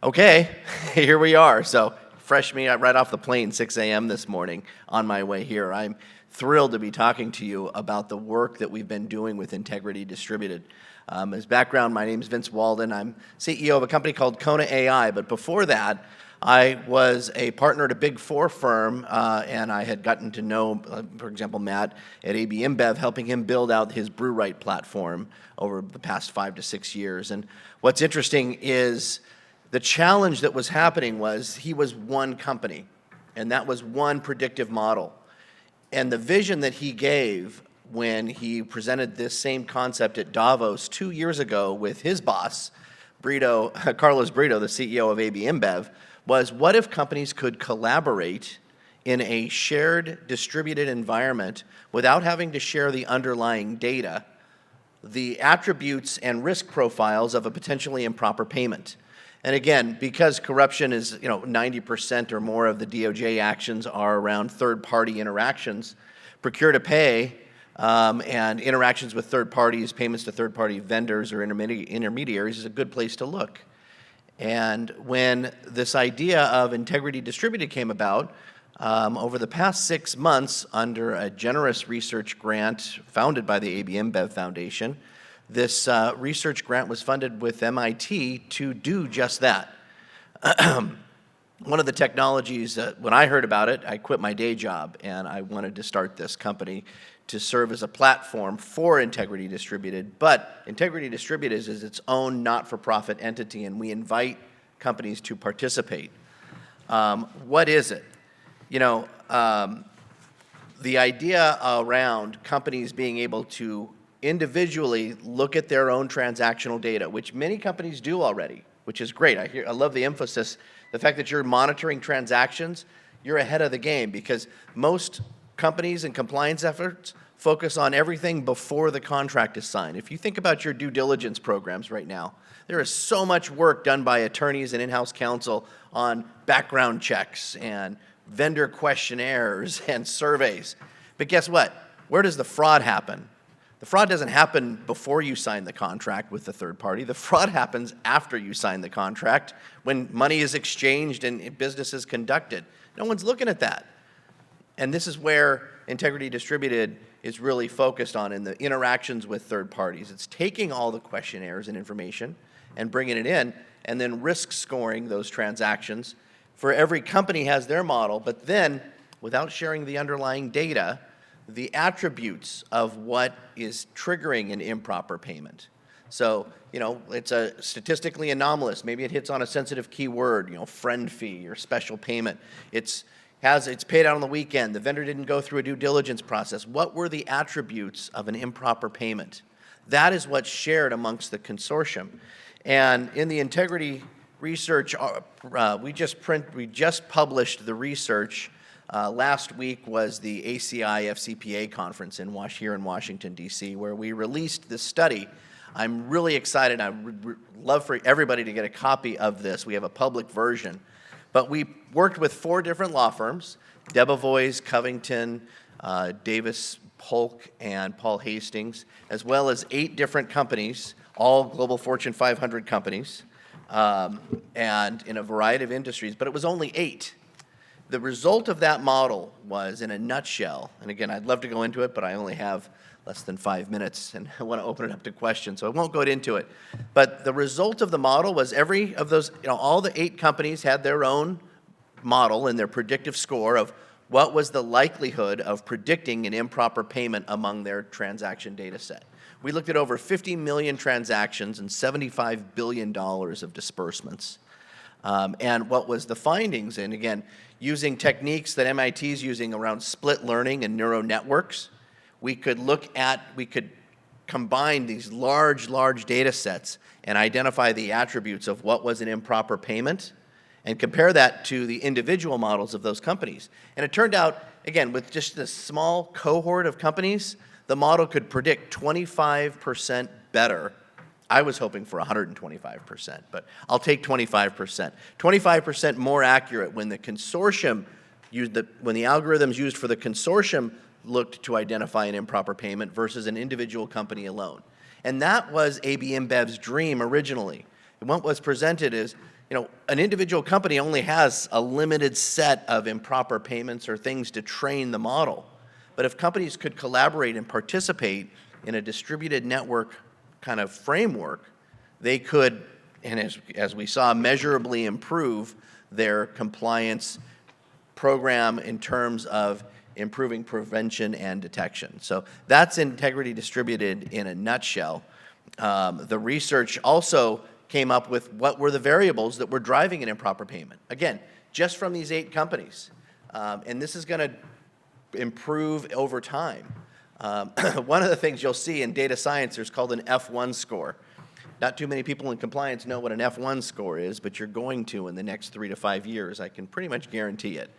Okay, here we are. So fresh me right off the plane, 6 a.m. this morning, on my way here. I'm thrilled to be talking to you about the work that we've been doing with Integrity Distributed. As background, my name is Vince Walden. I'm CEO of a company called Kona AI, but before that, I was a partner at a Big Four firm, and I had gotten to know, for example, Matt at AB InBev, helping him build out his BrewRight platform over the past 5 to 6 years. And what's interesting is the challenge that was happening was he was one company, and that was one predictive model. And the vision that he gave when he presented this same concept at Davos 2 years ago with his boss, Carlos Brito, the CEO of AB InBev, was what if companies could collaborate in a shared distributed environment without having to share the underlying data, the attributes and risk profiles of a potentially improper payment. And again, because corruption is 90% or more of the DOJ actions are around third-party interactions, procure to pay and interactions with third parties, payments to third-party vendors or intermediaries is a good place to look. And when this idea of Integrity Distributed came about, over the past 6 months, under a generous research grant founded by the AB InBev Foundation, this research grant was funded with MIT to do just that. One of the technologies, when I heard about it, I quit my day job, and I wanted to start this company to serve as a platform for Integrity Distributed. But Integrity Distributed is its own not-for-profit entity, and we invite companies to participate. What is it? The idea around companies being able to individually look at their own transactional data, which many companies do already, which is great. I love the emphasis, the fact that you're monitoring transactions. you're ahead of the game, because most companies and compliance efforts focus on everything before the contract is signed. If you think about your due diligence programs right now, there is so much work done by attorneys and in-house counsel on background checks and vendor questionnaires and surveys. But guess what? Where does the fraud happen? The fraud doesn't happen before you sign the contract with the third party. The fraud happens after you sign the contract, when money is exchanged and business is conducted. No one's looking at that. And this is where Integrity Distributed is really focused on, in the interactions with third parties. It's taking all the questionnaires and information and bringing it in, and then risk scoring those transactions. For every company has their model, but then, without sharing the underlying data, the attributes of what is triggering an improper payment. So, it's a statistically anomalous. Maybe it hits on a sensitive keyword, friend fee or special payment. It's paid out on the weekend. The vendor didn't go through a due diligence process. What were the attributes of an improper payment? That is what's shared amongst the consortium. And in the integrity research, we just published the research. Last week was the ACI FCPA conference here in Washington, D.C., where we released this study. I'm really excited. I would love for everybody to get a copy of this. We have a public version. But we worked with 4 different law firms: Debevoise, Covington, Davis, Polk, and Paul Hastings, as well as 8 different companies, all global Fortune 500 companies, and in a variety of industries, but it was only 8. The result of that model was, in a nutshell, and again, I'd love to go into it, but I only have less than 5 minutes, and I want to open it up to questions, so I won't go into it. But the result of the model was every of those, all the 8 companies had their own model and their predictive score of what was the likelihood of predicting an improper payment among their transaction data set. We looked at over 50 million transactions and $75 billion of disbursements. And what was the findings? And again, using techniques that MIT is using around split learning and neural networks, we could combine these large data sets and identify the attributes of what was an improper payment and compare that to the individual models of those companies. And it turned out, again, with just this small cohort of companies, the model could predict 25% better. I was hoping for 125%, but I'll take 25%. 25% more accurate when the consortium when the algorithms used for the consortium looked to identify an improper payment versus an individual company alone. And that was AB InBev's dream originally. And what was presented is, an individual company only has a limited set of improper payments or things to train the model. But if companies could collaborate and participate in a distributed network kind of framework, they could, and as we saw, measurably improve their compliance program in terms of improving prevention and detection. So that's Integrity Distributed in a nutshell. The research also came up with what were the variables that were driving an improper payment. Again, just from these 8 companies. And this is going to improve over time. One of the things you'll see in data science, there's called an F1 score. Not too many people in compliance know what an F1 score is, but you're going to in the next 3 to 5 years. I can pretty much guarantee it.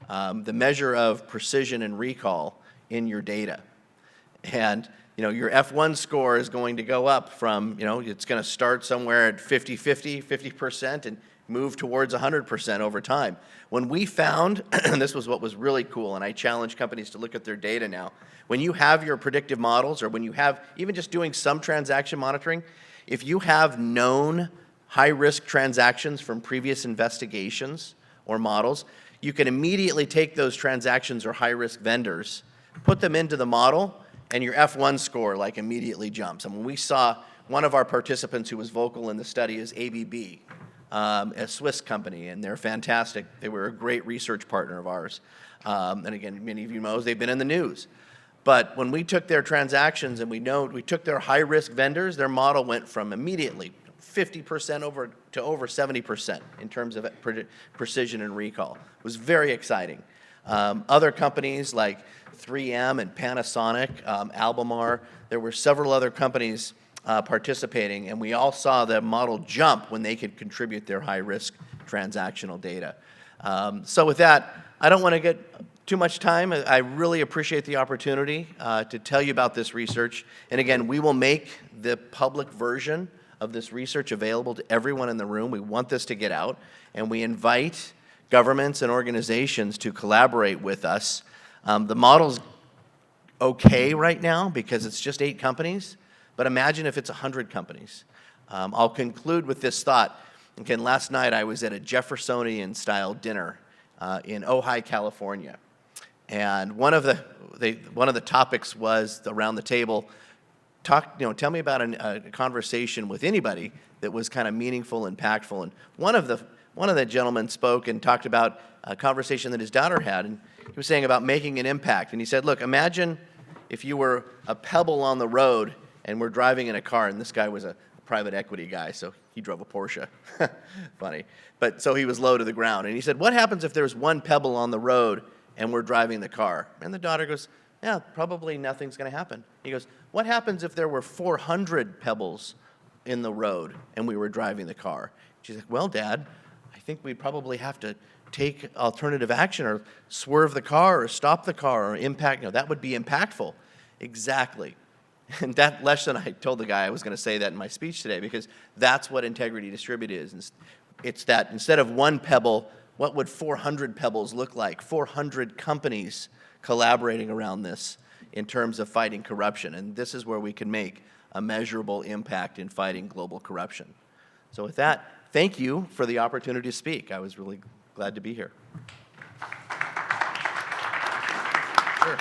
The measure of precision and recall in your data. And your F1 score is going to go up from, it's going to start somewhere at 50%, and move towards 100% over time. When we found, and this was what was really cool, and I challenge companies to look at their data now, when you have your predictive models, or when you have even just doing some transaction monitoring, if you have known high-risk transactions from previous investigations or models, you can immediately take those transactions or high-risk vendors, put them into the model, and your F1 score immediately jumps. And when we saw one of our participants who was vocal in the study is ABB, a Swiss company, and they're fantastic. They were a great research partner of ours. And again, many of you know they've been in the news. But when we took their transactions and we took their high-risk vendors, their model went from immediately 50% over to over 70% in terms of precision and recall. It was very exciting. Other companies like 3M and Panasonic, Albemarle, there were several other companies participating, and we all saw the model jump when they could contribute their high-risk transactional data. So with that, I don't want to get too much time. I really appreciate the opportunity to tell you about this research. And again, we will make the public version of this research available to everyone in the room. We want this to get out, and we invite governments and organizations to collaborate with us. The model's okay right now because it's just 8 companies, but imagine if it's 100 companies. I'll conclude with this thought. Again, last night I was at a Jeffersonian-style dinner in Ojai, California. And one of the topics was around the table, tell me about a conversation with anybody that was kind of meaningful, impactful. And one of the gentlemen spoke and talked about a conversation that his daughter had, and he was saying about making an impact. And he said, look, imagine if you were a pebble on the road and we're driving in a car, and this guy was a private equity guy, so he drove a Porsche. Funny. But so he was low to the ground. And he said, what happens if there's one pebble on the road and we're driving the car? And the daughter goes, yeah, probably nothing's going to happen. He goes, what happens if there were 400 pebbles in the road and we were driving the car? She's like, well, Dad, I think we'd probably have to take alternative action or swerve the car or stop the car or impact. That would be impactful. Exactly. And that lesson, I told the guy I was going to say that in my speech today, because that's what integrity distributed is. It's that instead of one pebble, what would 400 pebbles look like? 400 companies collaborating around this in terms of fighting corruption. And this is where we can make a measurable impact in fighting global corruption. So with that, thank you for the opportunity to speak. I was really glad to be here. Sure.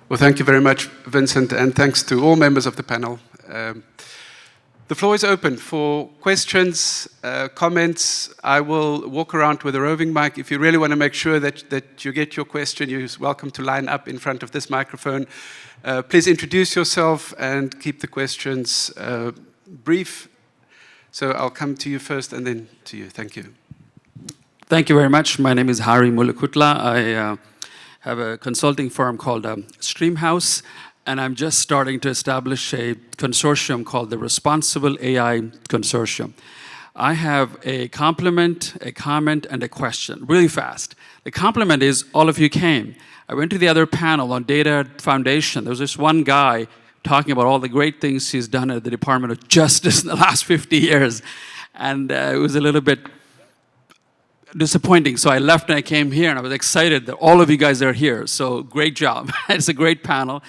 Well, thank you very much, Vincent, and thanks to all members of the panel. The floor is open for questions, comments. I will walk around with a roving mic. If you really want to make sure that you get your question, you're welcome to line up in front of this microphone. Please introduce yourself and keep the questions brief. So I'll come to you first and then to you. Thank you. Thank you very much. My name is Hari Mulukutla. I have a consulting firm called Streamhouse, and I'm just starting to establish a consortium called the Responsible AI Consortium. I have a compliment, a comment, and a question, really fast. The compliment is all of you came. I went to the other panel on Data Foundation. There was this one guy talking about all the great things he's done at the Department of Justice in the last 50 years. And it was a little bit disappointing. So I left and I came here, and I was excited that all of you guys are here. So great job. It's a great panel.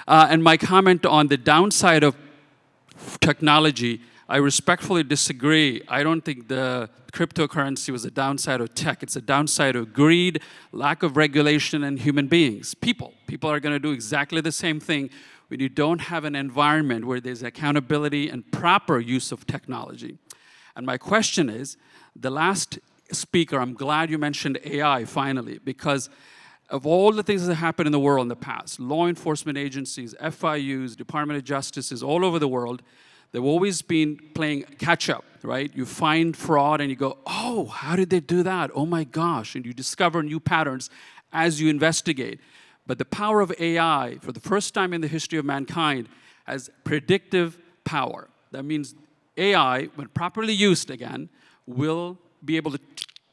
And my comment on the downside of technology, I respectfully disagree. I don't think the cryptocurrency was a downside of tech. It's a downside of greed, lack of regulation, and human beings. People are going to do exactly the same thing when you don't have an environment where there's accountability and proper use of technology. And my question is, the last speaker, I'm glad you mentioned AI finally, because of all the things that happened in the world in the past, law enforcement agencies, FIUs, Department of Justices, all over the world, they've always been playing catch-up, right? You find fraud and you go, oh, how did they do that? Oh my gosh, and you discover new patterns as you investigate. But the power of AI, for the first time in the history of mankind, has predictive power. That means AI, when properly used again, will be able to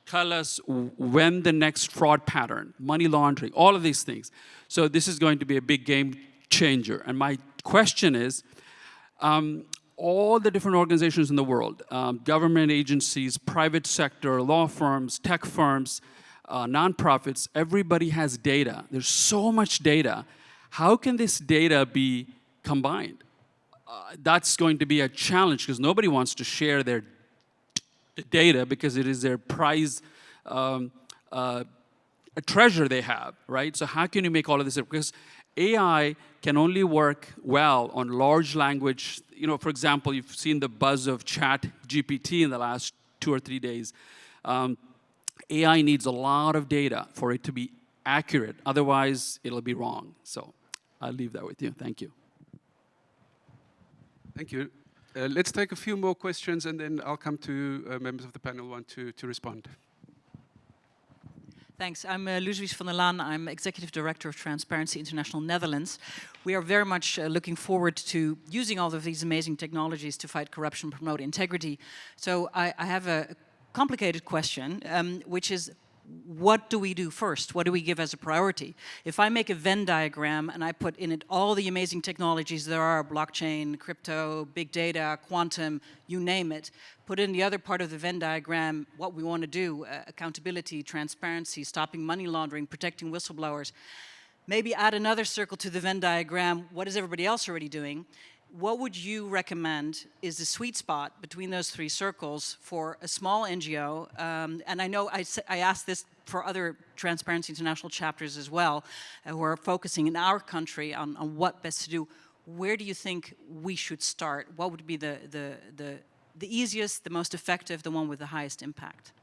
tell us when the next fraud pattern, money laundering, all of these things. So this is going to be a big game changer. And my question is, all the different organizations in the world, government agencies, private sector, law firms, tech firms, nonprofits, everybody has data. There's so much data. How can this data be combined? That's going to be a challenge because nobody wants to share their data because it is their prize, a treasure they have, right? So how can you make all of this? Because AI can only work well on large language. For example, you've seen the buzz of ChatGPT in the last 2 or 3 days. AI needs a lot of data for it to be accurate. Otherwise, it'll be wrong. So I'll leave that with you. Thank you. Thank you. Let's take a few more questions, and then I'll come to members of the panel who want to respond. Thanks. I'm Luis van der Laan. I'm Executive Director of Transparency International Netherlands. We are very much looking forward to using all of these amazing technologies to fight corruption, promote integrity. So I have a complicated question, which is, what do we do first? What do we give as a priority? If I make a Venn diagram and I put in it all the amazing technologies there are, blockchain, crypto, big data, quantum, you name it, put in the other part of the Venn diagram what we want to do, accountability, transparency, stopping money laundering, protecting whistleblowers, maybe add another circle to the Venn diagram, what is everybody else already doing? What would you recommend is the sweet spot between those three circles for a small NGO? And I know I asked this for other Transparency International chapters as well, who are focusing in our country on what best to do. Where do you think we should start? What would be the easiest, the most effective, the one with the highest impact?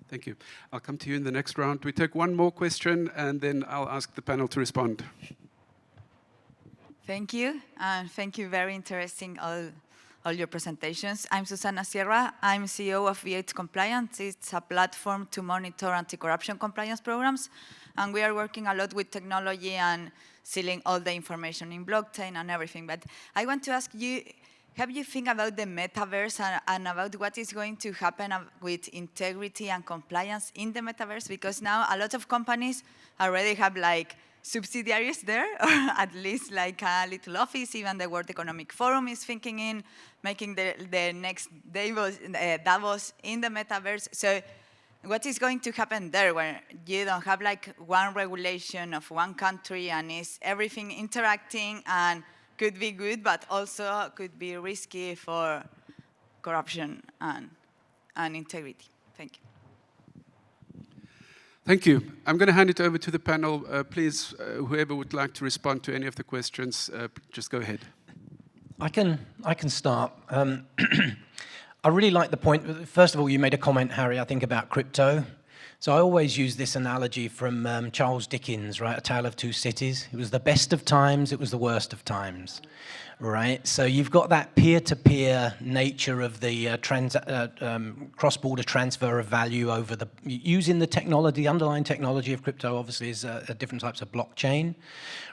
Thank you. I'll come to you in the next round. We take one more question, and then I'll ask the panel to respond. Thank you, and thank you. Very interesting, all your presentations. I'm Susana Sierra. I'm CEO of V8 Compliance. It's a platform to monitor anti-corruption compliance programs, and we are working a lot with technology and sealing all the information in blockchain and everything. But I want to ask you, have you think about the metaverse and about what is going to happen with integrity and compliance in the metaverse? Because now a lot of companies already have like subsidiaries there, or at least like a little office. Even the World Economic Forum is thinking in making the next Davos in the metaverse. So what is going to happen there where you don't have like one regulation of one country and is everything interacting and could be good, but also could be risky for corruption and integrity? Thank you. Thank you. I'm going to hand it over to the panel. Please, whoever would like to respond to any of the questions, just go ahead. I can start. I really like the point. First of all, you made a comment, Harry, I think about crypto. So I always use this analogy from Charles Dickens, right? A Tale of Two Cities. It was the best of times, it was the worst of times, right? So you've got that peer-to-peer nature of the cross-border transfer of value over the, using the technology, the underlying technology of crypto obviously is different types of blockchain,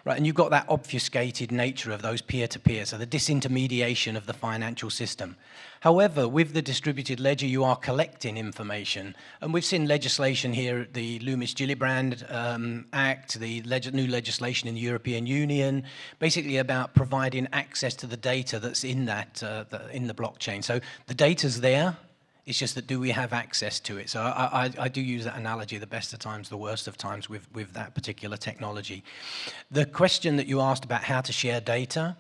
right? And you've got that obfuscated nature of those peer-to-peer, so the disintermediation of the financial system. However, with the distributed ledger, you are collecting information. And we've seen legislation here, the Loomis-Gillibrand Act, the new legislation in the European Union, basically about providing access to the data that's in that, in the blockchain. So the data's there, it's just that do we have access to it? So I do use that analogy, the best of times, the worst of times with that particular technology. The question that you asked about how to share data,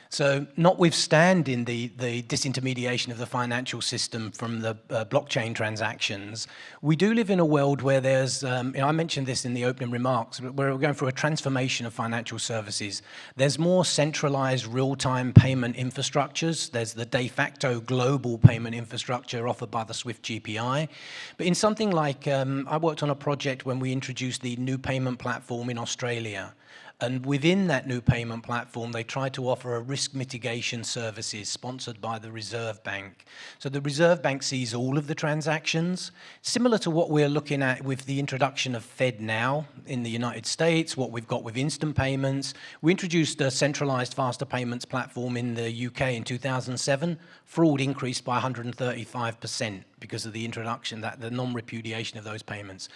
so notwithstanding the disintermediation of the financial system from the blockchain transactions, we do live in a world where there's, I mentioned this in the opening remarks, we're going through a transformation of financial services. There's more centralized real-time payment infrastructures. There's the de facto global payment infrastructure offered by the SWIFT GPI. But in something like, I worked on a project when we introduced the new payment platform in Australia. And within that new payment platform, they tried to offer a risk mitigation services sponsored by the Reserve Bank. So the Reserve Bank sees all of the transactions, similar to what we're looking at with the introduction of FedNow in the United States, what we've got with instant payments. We introduced a centralized faster payments platform in the UK in 2007. Fraud increased by 135% because of the introduction, the non-repudiation of those payments.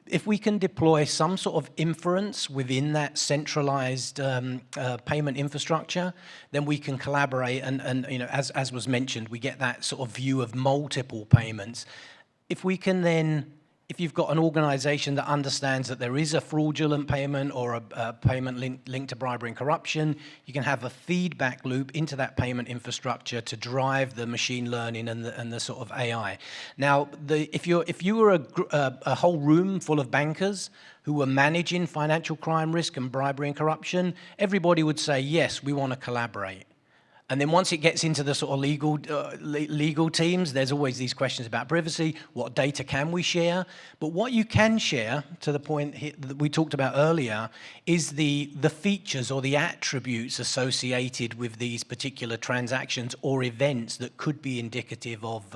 If we can deploy some sort of inference within that centralized payment infrastructure, then we can collaborate and you know, as was mentioned, we get that sort of view of multiple payments. If we can then, if you've got an organization that understands that there is a fraudulent payment or a payment linked to bribery and corruption, you can have a feedback loop into that payment infrastructure to drive the machine learning and the sort of AI. Now, if you were a whole room full of bankers who were managing financial crime risk and bribery and corruption, everybody would say, yes, we want to collaborate. And then once it gets into the sort of legal teams, there's always these questions about privacy. What data can we share? But what you can share, to the point that we talked about earlier, is the features or the attributes associated with these particular transactions or events that could be indicative of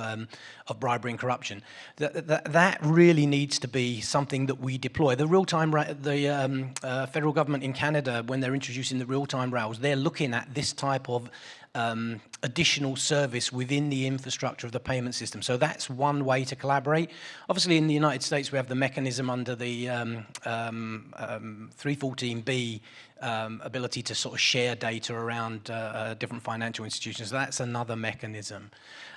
bribery and corruption. That really needs to be something that we deploy. The real-time, the federal government in Canada, when they're introducing the real-time rails, they're looking at this type of additional service within the infrastructure of the payment system. So that's one way to collaborate. Obviously, in the United States, we have the mechanism under the 314B ability to sort of share data around different financial institutions. So that's another mechanism.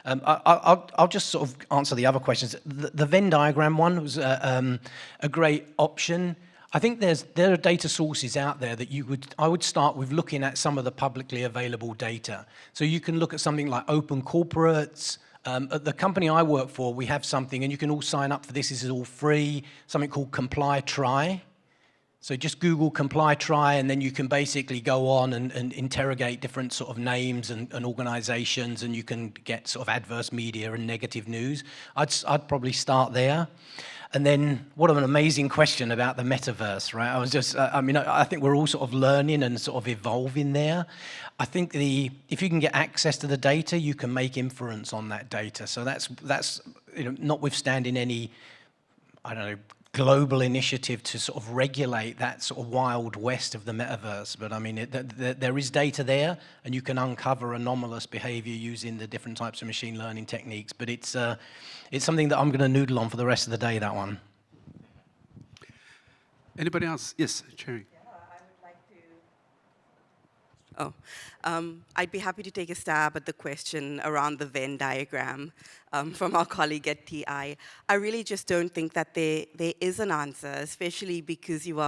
I'll just sort of answer the other questions. The Venn diagram one was a great option. I think there are data sources out there that I would start with looking at some of the publicly available data. So you can look at something like Open Corporates. At the company I work for, we have something, and you can all sign up for this. This is all free, something called Comply Try. So just Google Comply Try, and then you can basically go on and interrogate different sort of names and organizations, and you can get sort of adverse media and negative news. I'd probably start there. And then, what an amazing question about the metaverse, right? I think we're all sort of learning and sort of evolving there. I think if you can get access to the data, you can make inference on that data. So that's notwithstanding any, I don't know, global initiative to sort of regulate that sort of wild west of the metaverse. But I mean, there is data there, and you can uncover anomalous behavior using the different types of machine learning techniques. But it's something that I'm going to noodle on for the rest of the day, that one. Anybody else? Yes, Cheri. I'd be happy to take a stab at the question around the Venn diagram from our colleague at TI. I really just don't think that there is an answer, especially because you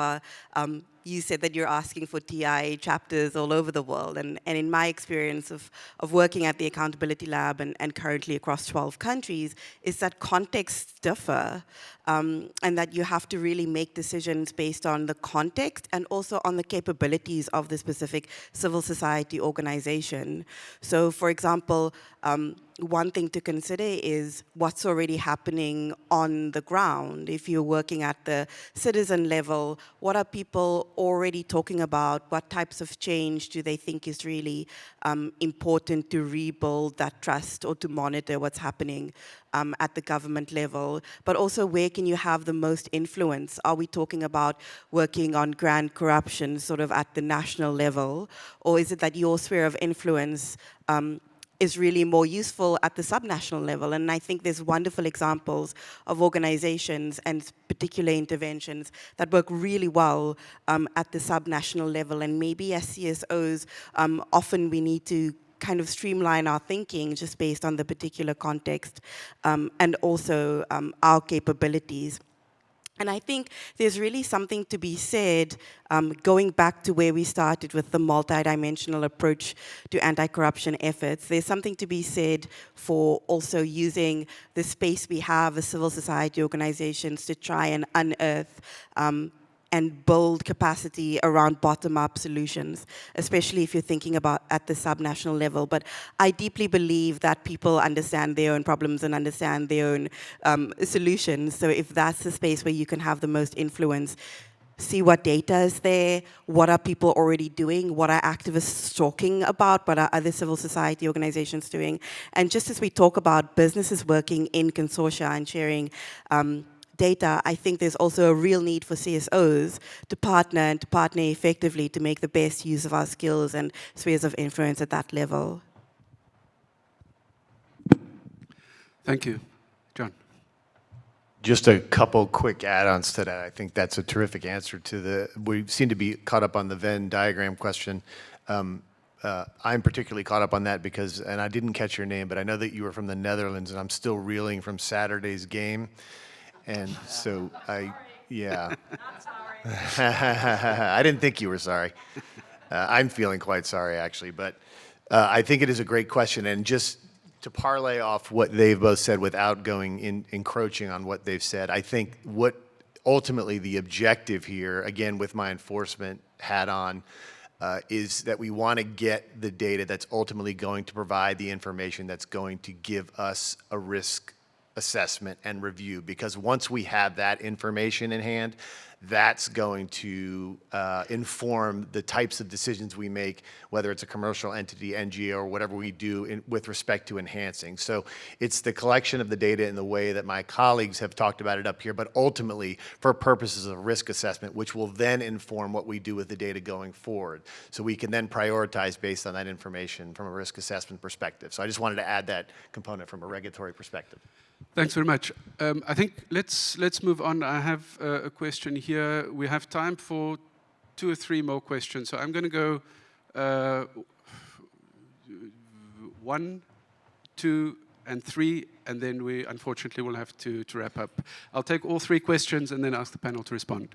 said that you're asking for TI chapters all over the world. And in my experience of working at the Accountability Lab and currently across 12 countries, is that contexts differ and that you have to really make decisions based on the context and also on the capabilities of the specific civil society organization. So, for example, one thing to consider is what's already happening on the ground. If you're working at the citizen level, what are people already talking about? What types of change do they think is really important to rebuild that trust or to monitor what's happening at the government level? But also, where can you have the most influence? Are we talking about working on grand corruption sort of at the national level? Or is it that your sphere of influence is really more useful at the subnational level? And I think there's wonderful examples of organizations and particular interventions that work really well at the subnational level. And maybe as CSOs, often we need to kind of streamline our thinking just based on the particular context and also our capabilities. And I think there's really something to be said, going back to where we started with the multidimensional approach to anti-corruption efforts. There's something to be said for also using the space we have as civil society organizations to try and unearth and build capacity around bottom-up solutions, especially if you're thinking about at the subnational level. But I deeply believe that people understand their own problems and understand their own solutions. So if that's the space where you can have the most influence, see what data is there, what are people already doing, what are activists talking about, what are other civil society organizations doing. And just as we talk about businesses working in consortia and sharing data, I think there's also a real need for CSOs to partner effectively to make the best use of our skills and spheres of influence at that level. Thank you. John. Just a couple quick add-ons to that. I think that's a terrific answer to we seem to be caught up on the Venn diagram question. I'm particularly caught up on that because, and I didn't catch your name, but I know that you were from the Netherlands, and I'm still reeling from Saturday's game. And so yeah. Not sorry. I didn't think you were sorry. I'm feeling quite sorry, actually. But I think it is a great question. And just to parlay off what they've both said without encroaching on what they've said, I think what ultimately the objective here, again, with my enforcement hat on, is that we want to get the data that's ultimately going to provide the information that's going to give us a risk assessment and review, because once we have that information in hand, that's going to inform the types of decisions we make, whether it's a commercial entity, NGO, or whatever we do with respect to enhancing. So it's the collection of the data in the way that my colleagues have talked about it up here, but ultimately for purposes of risk assessment, which will then inform what we do with the data going forward. So we can then prioritize based on that information from a risk assessment perspective. So I just wanted to add that component from a regulatory perspective. Thanks very much. I think let's move on. I have a question here. We have time for 2 or 3 more questions. So I'm going to go 1, 2, and 3, and then we unfortunately will have to wrap up. I'll take all 3 questions and then ask the panel to respond.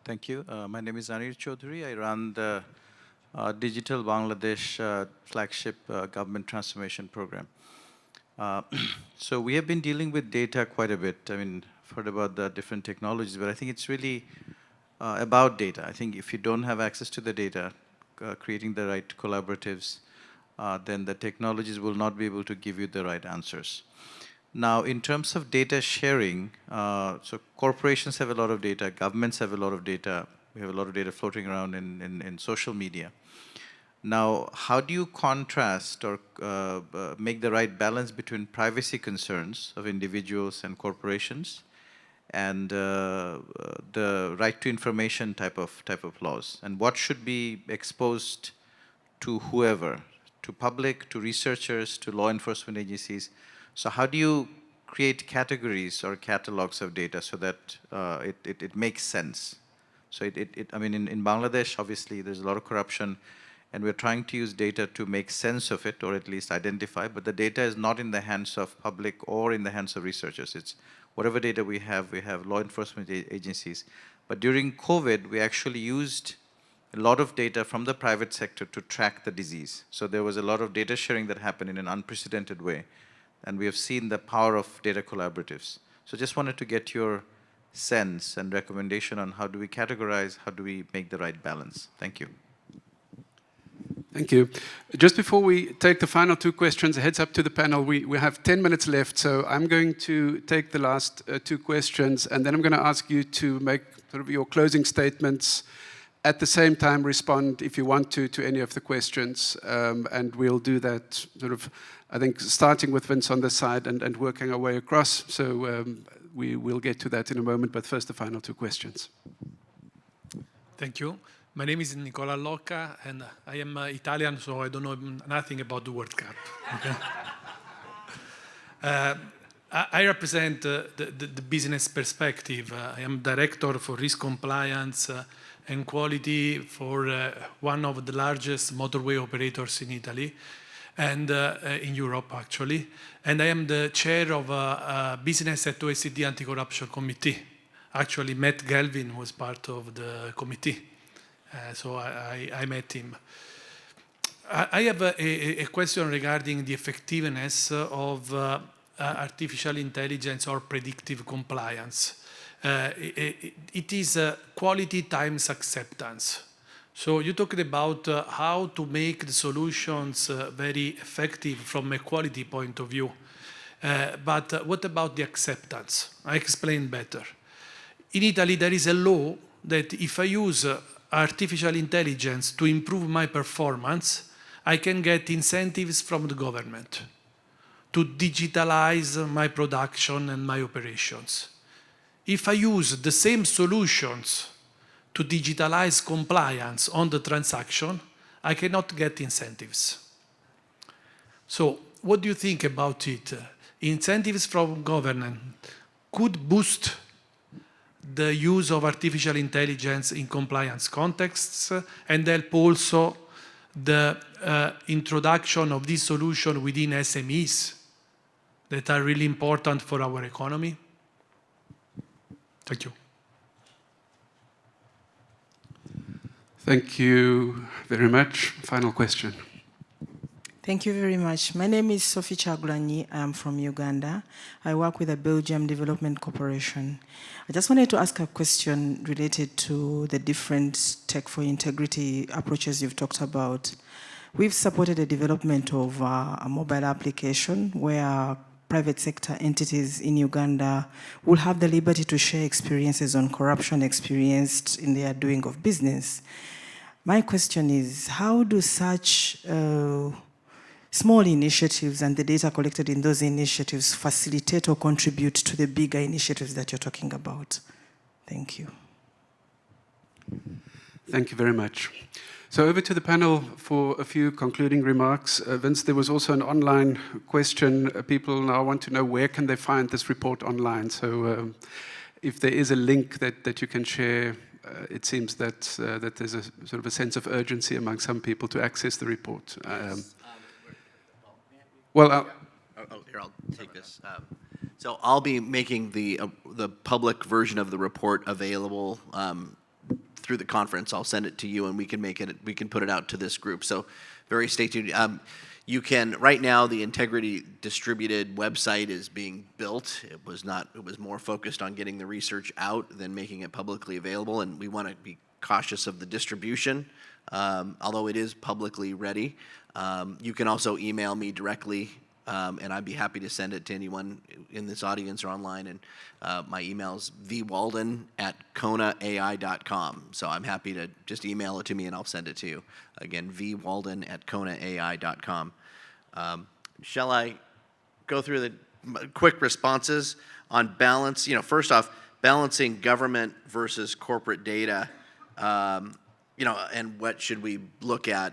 Thank you. My name is Anir Chaudhary. I run the Digital Bangladesh flagship government transformation program. So we have been dealing with data quite a bit. I mean, I've heard about the different technologies, but I think it's really about data. I think if you don't have access to the data, creating the right collaboratives, then the technologies will not be able to give you the right answers. Now, in terms of data sharing, so corporations have a lot of data, governments have a lot of data, we have a lot of data floating around in social media. Now, how do you contrast or make the right balance between privacy concerns of individuals and corporations and the right to information type of laws? And what should be exposed to whoever, to public, to researchers, to law enforcement agencies? So how do you create categories or catalogs of data so that it makes sense? So I mean, in Bangladesh, obviously, there's a lot of corruption, and we're trying to use data to make sense of it, or at least identify, but the data is not in the hands of public or in the hands of researchers. It's whatever data we have law enforcement agencies. But during COVID, we actually used a lot of data from the private sector to track the disease. So there was a lot of data sharing that happened in an unprecedented way. And we have seen the power of data collaboratives. So just wanted to get your sense and recommendation on how do we categorize, how do we make the right balance. Thank you. Thank you. Just before we take the final 2 questions, a heads up to the panel, we have 10 minutes left, so I'm going to take the last 2 questions, and then I'm going to ask you to make sort of your closing statements. At the same time, respond, if you want to any of the questions, and we'll do that sort of, I think, starting with Vince on this side and working our way across. So we will get to that in a moment, but first the final 2 questions. Thank you. My name is Nicola Locca, and I am Italian, so I don't know nothing about the World Cup. Okay? I represent the business perspective. I am director for risk compliance and quality for one of the largest motorway operators in Italy and in Europe, actually. And I am the chair of a business at OECD Anti-Corruption Committee. Actually, Matt Galvin was part of the committee. So I met him. I have a question regarding the effectiveness of artificial intelligence or predictive compliance. It is quality times acceptance. So you talked about how to make the solutions very effective from a quality point of view. But what about the acceptance? I explain better. In Italy, there is a law that if I use artificial intelligence to improve my performance, I can get incentives from the government to digitalize my production and my operations. If I use the same solutions to digitalize compliance on the transaction, I cannot get incentives. So what do you think about it? Incentives from government could boost the use of artificial intelligence in compliance contexts and help also the introduction of this solution within SMEs that are really important for our economy? Thank you. Thank you very much. Final question. Thank you very much. My name is Sophie Chagulanyi. I am from Uganda. I work with the Belgium Development Corporation. I just wanted to ask a question related to the different tech for integrity approaches you've talked about. We've supported the development of a mobile application where private sector entities in Uganda will have the liberty to share experiences on corruption experienced in their doing of business. My question is, how do such small initiatives and the data collected in those initiatives facilitate or contribute to the bigger initiatives that you're talking about? Thank you. Thank you very much. So over to the panel for a few concluding remarks. Vince, there was also an online question. People now want to know where can they find this report online. So if there is a link that you can share, it seems that that there's a sort of a sense of urgency among some people to access the report. Here, I'll take this. So I'll be making the public version of the report available through the conference. I'll send it to you, and we can put it out to this group. So very stay tuned. You can, right now, the Integrity Distributed website is being built. It was more focused on getting the research out than making it publicly available, and we want to be cautious of the distribution, although it is publicly ready. You can also email me directly, and I'd be happy to send it to anyone in this audience or online. And my email is vwalden@konaai.com. So I'm happy to just email it to me, and I'll send it to you. Again, vwalden@konaai.com. Shall I go through the quick responses on balance? You know, first off, balancing government versus corporate data, you know, and what should we look at?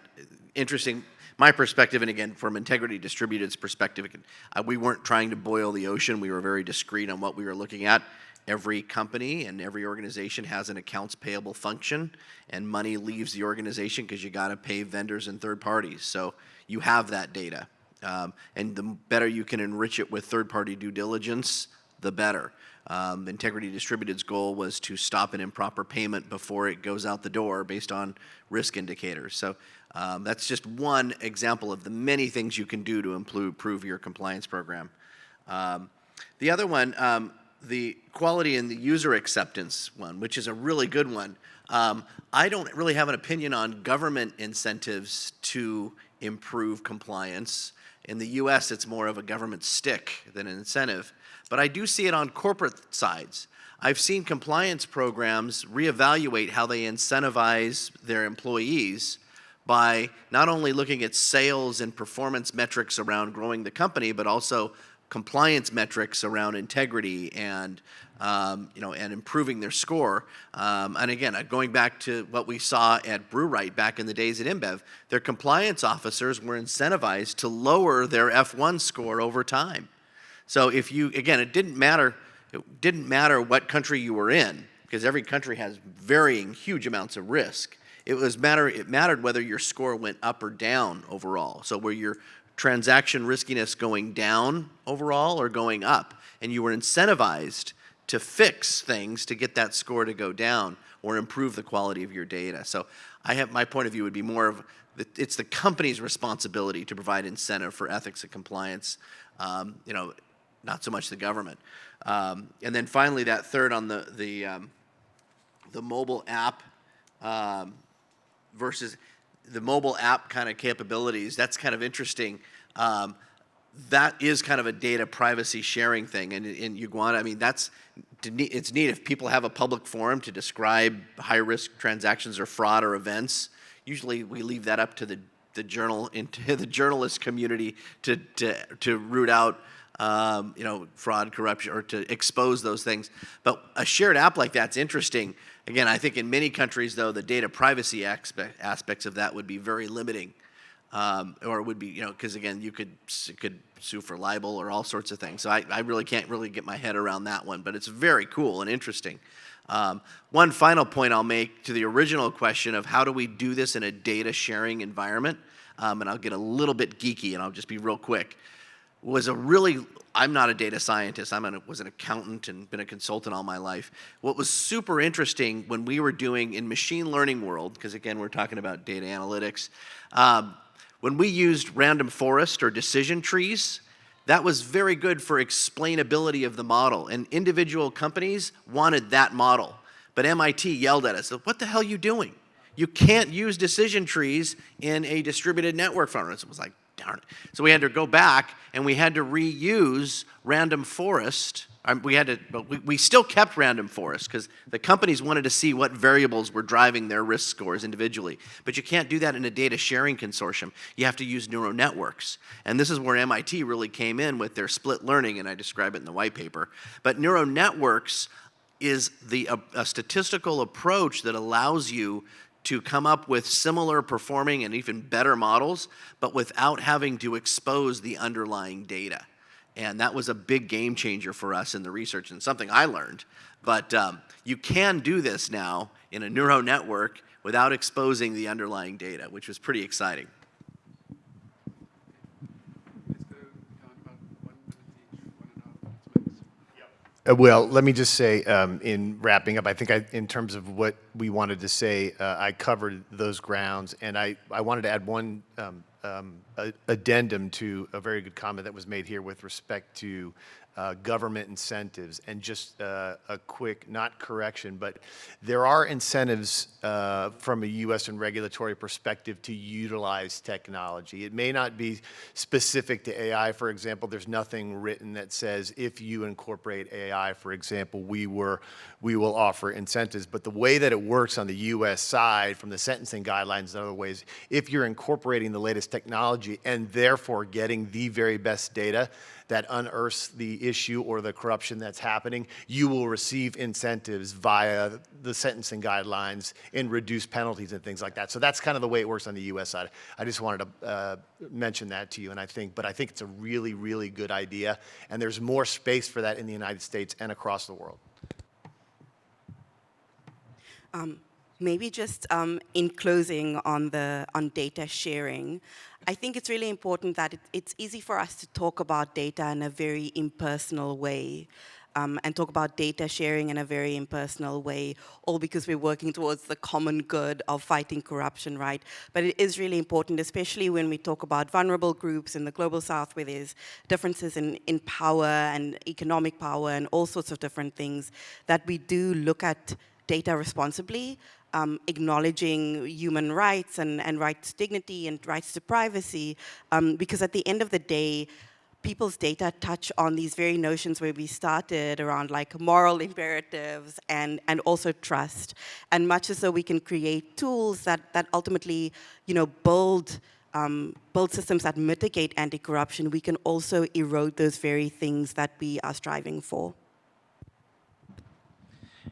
Interesting. My perspective, and again, from Integrity Distributed's perspective, we weren't trying to boil the ocean. We were very discreet on what we were looking at. Every company and every organization has an accounts payable function, and money leaves the organization because you got to pay vendors and third parties. So you have that data. And the better you can enrich it with third-party due diligence, the better. Integrity Distributed's goal was to stop an improper payment before it goes out the door based on risk indicators. So that's just one example of the many things you can do to improve your compliance program. The other one, the quality and the user acceptance one, which is a really good one. I don't really have an opinion on government incentives to improve compliance. In the US, it's more of a government stick than an incentive. But I do see it on corporate sides. I've seen compliance programs reevaluate how they incentivize their employees by not only looking at sales and performance metrics around growing the company, but also compliance metrics around integrity and you know, and improving their score. And again, going back to what we saw at Brew-Right back in the days at InBev, their compliance officers were incentivized to lower their F1 score over time. So if you, again, it didn't matter what country you were in, because every country has varying huge amounts of risk. It mattered whether your score went up or down overall. So were your transaction riskiness going down overall or going up? And you were incentivized to fix things to get that score to go down or improve the quality of your data. So my point of view would be more of, it's the company's responsibility to provide incentive for ethics and compliance, you know, not so much the government. And then finally, that third on the mobile app versus the mobile app kind of capabilities, that's kind of interesting. That is kind of a data privacy sharing thing. And in Uganda, I mean, it's neat if people have a public forum to describe high-risk transactions or fraud or events. Usually we leave that up to the journalist community to root out you know, fraud, corruption, or to expose those things. But a shared app like that's interesting. Again, I think in many countries, though, the data privacy aspects of that would be very limiting, or it would be, you know, because again, you could sue for libel or all sorts of things. So I really can't really get my head around that one, but it's very cool and interesting. One final point I'll make to the original question of how do we do this in a data sharing environment, and I'll get a little bit geeky and I'll just be real quick. I'm not a data scientist. Was an accountant and been a consultant all my life. What was super interesting when we were doing in machine learning world, because again, we're talking about data analytics, when we used random forest or decision trees, that was very good for explainability of the model. And individual companies wanted that model. But MIT yelled at us, what the hell are you doing? You can't use decision trees in a distributed network. It was like, darn it. So we had to go back and we had to reuse random forest. We still kept random forest because the companies wanted to see what variables were driving their risk scores individually. But you can't do that in a data sharing consortium. You have to use neural networks. And this is where MIT really came in with their split learning, and I describe it in the white paper. But neural networks is a statistical approach that allows you to come up with similar performing and even better models, but without having to expose the underlying data. And that was a big game changer for us in the research and something I learned. But you can do this now in a neural network without exposing the underlying data, which was pretty exciting. Well, let me just say, in wrapping up, I think in terms of what we wanted to say, I covered those grounds, and I wanted to add one addendum to a very good comment that was made here with respect to government incentives. And just a quick, not correction, but there are incentives from a U.S. and regulatory perspective to utilize technology. It may not be specific to AI, for example. There's nothing written that says if you incorporate AI, for example, we will offer incentives. But the way that it works on the U.S. side, from the sentencing guidelines and other ways, if you're incorporating the latest technology and therefore getting the very best data that unearths the issue or the corruption that's happening, you will receive incentives via the sentencing guidelines and reduced penalties and things like that. So that's kind of the way it works on the U.S. side. I just wanted to mention that to you, and I think it's a really, really good idea, and there's more space for that in the United States and across the world. Maybe just in closing on data sharing, I think it's really important that it's easy for us to talk about data in a very impersonal way and talk about data sharing in a very impersonal way, all because we're working towards the common good of fighting corruption, right? But it is really important, especially when we talk about vulnerable groups in the Global South, where there's differences in power and economic power and all sorts of different things, that we do look at data responsibly, acknowledging human rights and rights to dignity and rights to privacy, because at the end of the day, people's data touch on these very notions where we started around like moral imperatives and also trust. And much as though we can create tools that ultimately, build systems that mitigate anti-corruption, we can also erode those very things that we are striving for.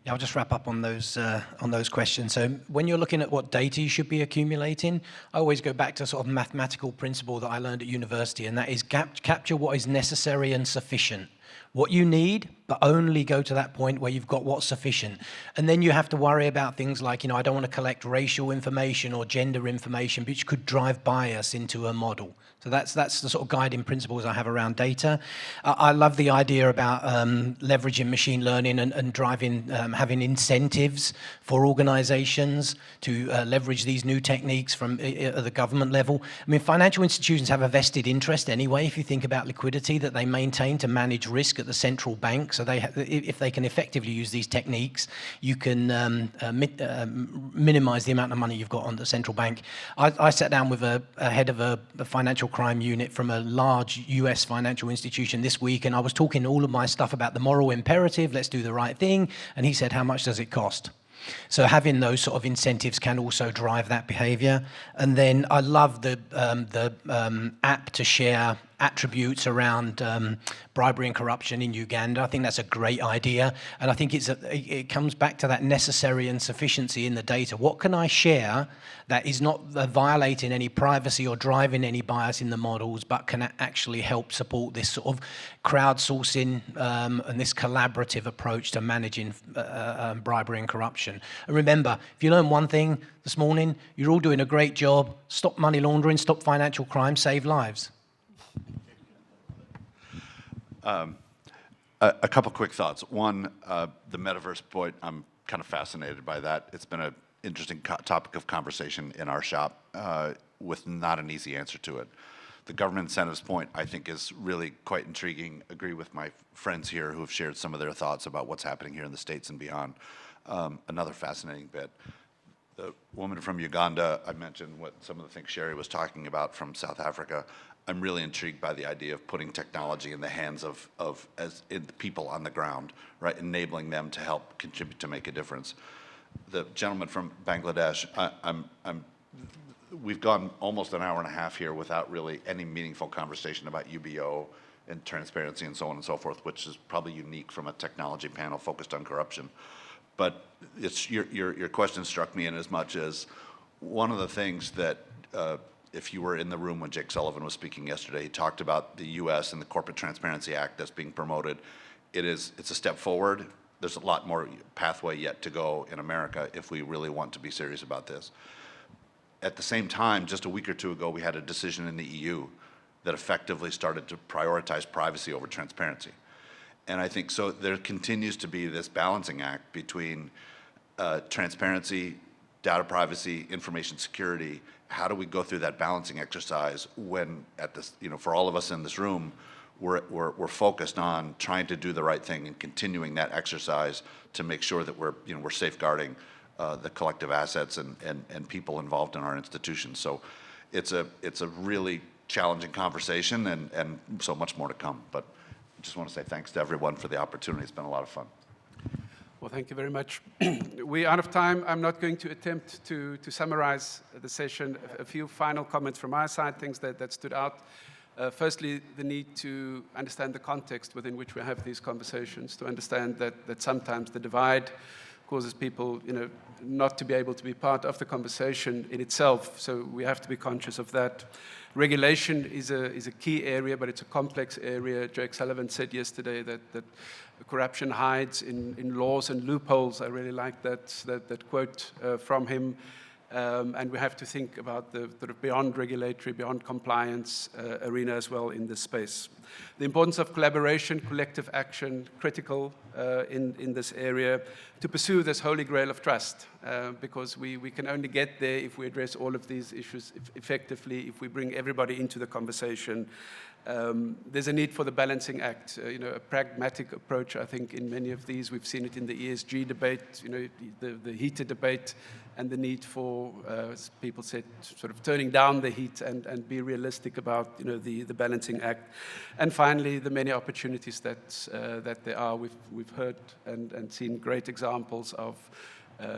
Yeah, I'll just wrap up on those questions. So when you're looking at what data you should be accumulating, I always go back to sort of mathematical principle that I learned at university, and that is capture what is necessary and sufficient. What you need, but only go to that point where you've got what's sufficient. And then you have to worry about things like, I don't want to collect racial information or gender information, which could drive bias into a model. So that's the sort of guiding principles I have around data. I love the idea about leveraging machine learning and driving, having incentives for organizations to leverage these new techniques from at the government level. I mean, financial institutions have a vested interest anyway, if you think about liquidity that they maintain to manage risk at the central bank. So if they can effectively use these techniques, you can minimize the amount of money you've got on the central bank. I sat down with a head of a financial crime unit from a large US financial institution this week, and I was talking all of my stuff about the moral imperative, let's do the right thing, and he said, how much does it cost? So having those sort of incentives can also drive that behavior. And then I love the app to share attributes around bribery and corruption in Uganda. I think that's a great idea. And I think it comes back to that necessary and sufficiency in the data. What can I share that is not violating any privacy or driving any bias in the models, but can actually help support this sort of crowdsourcing and this collaborative approach to managing bribery and corruption. And remember, if you learn one thing this morning, you're all doing a great job. Stop money laundering, stop financial crime, save lives. A couple quick thoughts. One, the metaverse point, I'm kind of fascinated by that. It's been an interesting topic of conversation in our shop with not an easy answer to it. The government incentives point, I think, is really quite intriguing. Agree with my friends here who have shared some of their thoughts about what's happening here in the States and beyond. Another fascinating bit. The woman from Uganda, I mentioned what some of the things Cheri was talking about from South Africa. I'm really intrigued by the idea of putting technology in the hands of the people on the ground, right? Enabling them to help contribute to make a difference. The gentleman from Bangladesh, we've gone almost an hour and a half here without really any meaningful conversation about UBO and transparency and so on and so forth, which is probably unique from a technology panel focused on corruption. But it's, your question struck me in as much as one of the things that, if you were in the room when Jake Sullivan was speaking yesterday, he talked about the US and the Corporate Transparency Act that's being promoted. It's a step forward. There's a lot more pathway yet to go in America if we really want to be serious about this. At the same time, just a week or two ago, we had a decision in the EU that effectively started to prioritize privacy over transparency. And I think so there continues to be this balancing act between transparency, data privacy, information security. How do we go through that balancing exercise when at this, for all of us in this room, we're focused on trying to do the right thing and continuing that exercise to make sure that we're safeguarding the collective assets and people involved in our institutions. So it's a really challenging conversation and so much more to come. But I just want to say thanks to everyone for the opportunity. It's been a lot of fun. Well, thank you very much. We're out of time. I'm not going to attempt to summarize the session. A few final comments from my side, things that stood out. Firstly, the need to understand the context within which we have these conversations, to understand that sometimes the divide causes people, not to be able to be part of the conversation in itself. So we have to be conscious of that. Regulation is a key area, but it's a complex area. Jake Sullivan said yesterday that corruption hides in laws and loopholes. I really like that quote from him. And we have to think about the sort of beyond regulatory, beyond compliance arena as well in this space. The importance of collaboration, collective action, critical in this area to pursue this holy grail of trust, because we can only get there if we address all of these issues effectively, if we bring everybody into the conversation. There's a need for the balancing act, a pragmatic approach. I think in many of these, we've seen it in the ESG debate, the heated debate, and the need for, as people said, sort of turning down the heat and be realistic about, the balancing act. And finally, the many opportunities that there are. We've heard and seen great examples of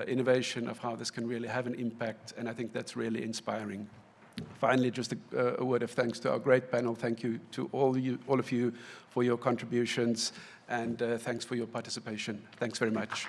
innovation, of how this can really have an impact, and I think that's really inspiring. Finally, just a word of thanks to our great panel. Thank you to all of you for your contributions, and thanks for your participation. Thanks very much.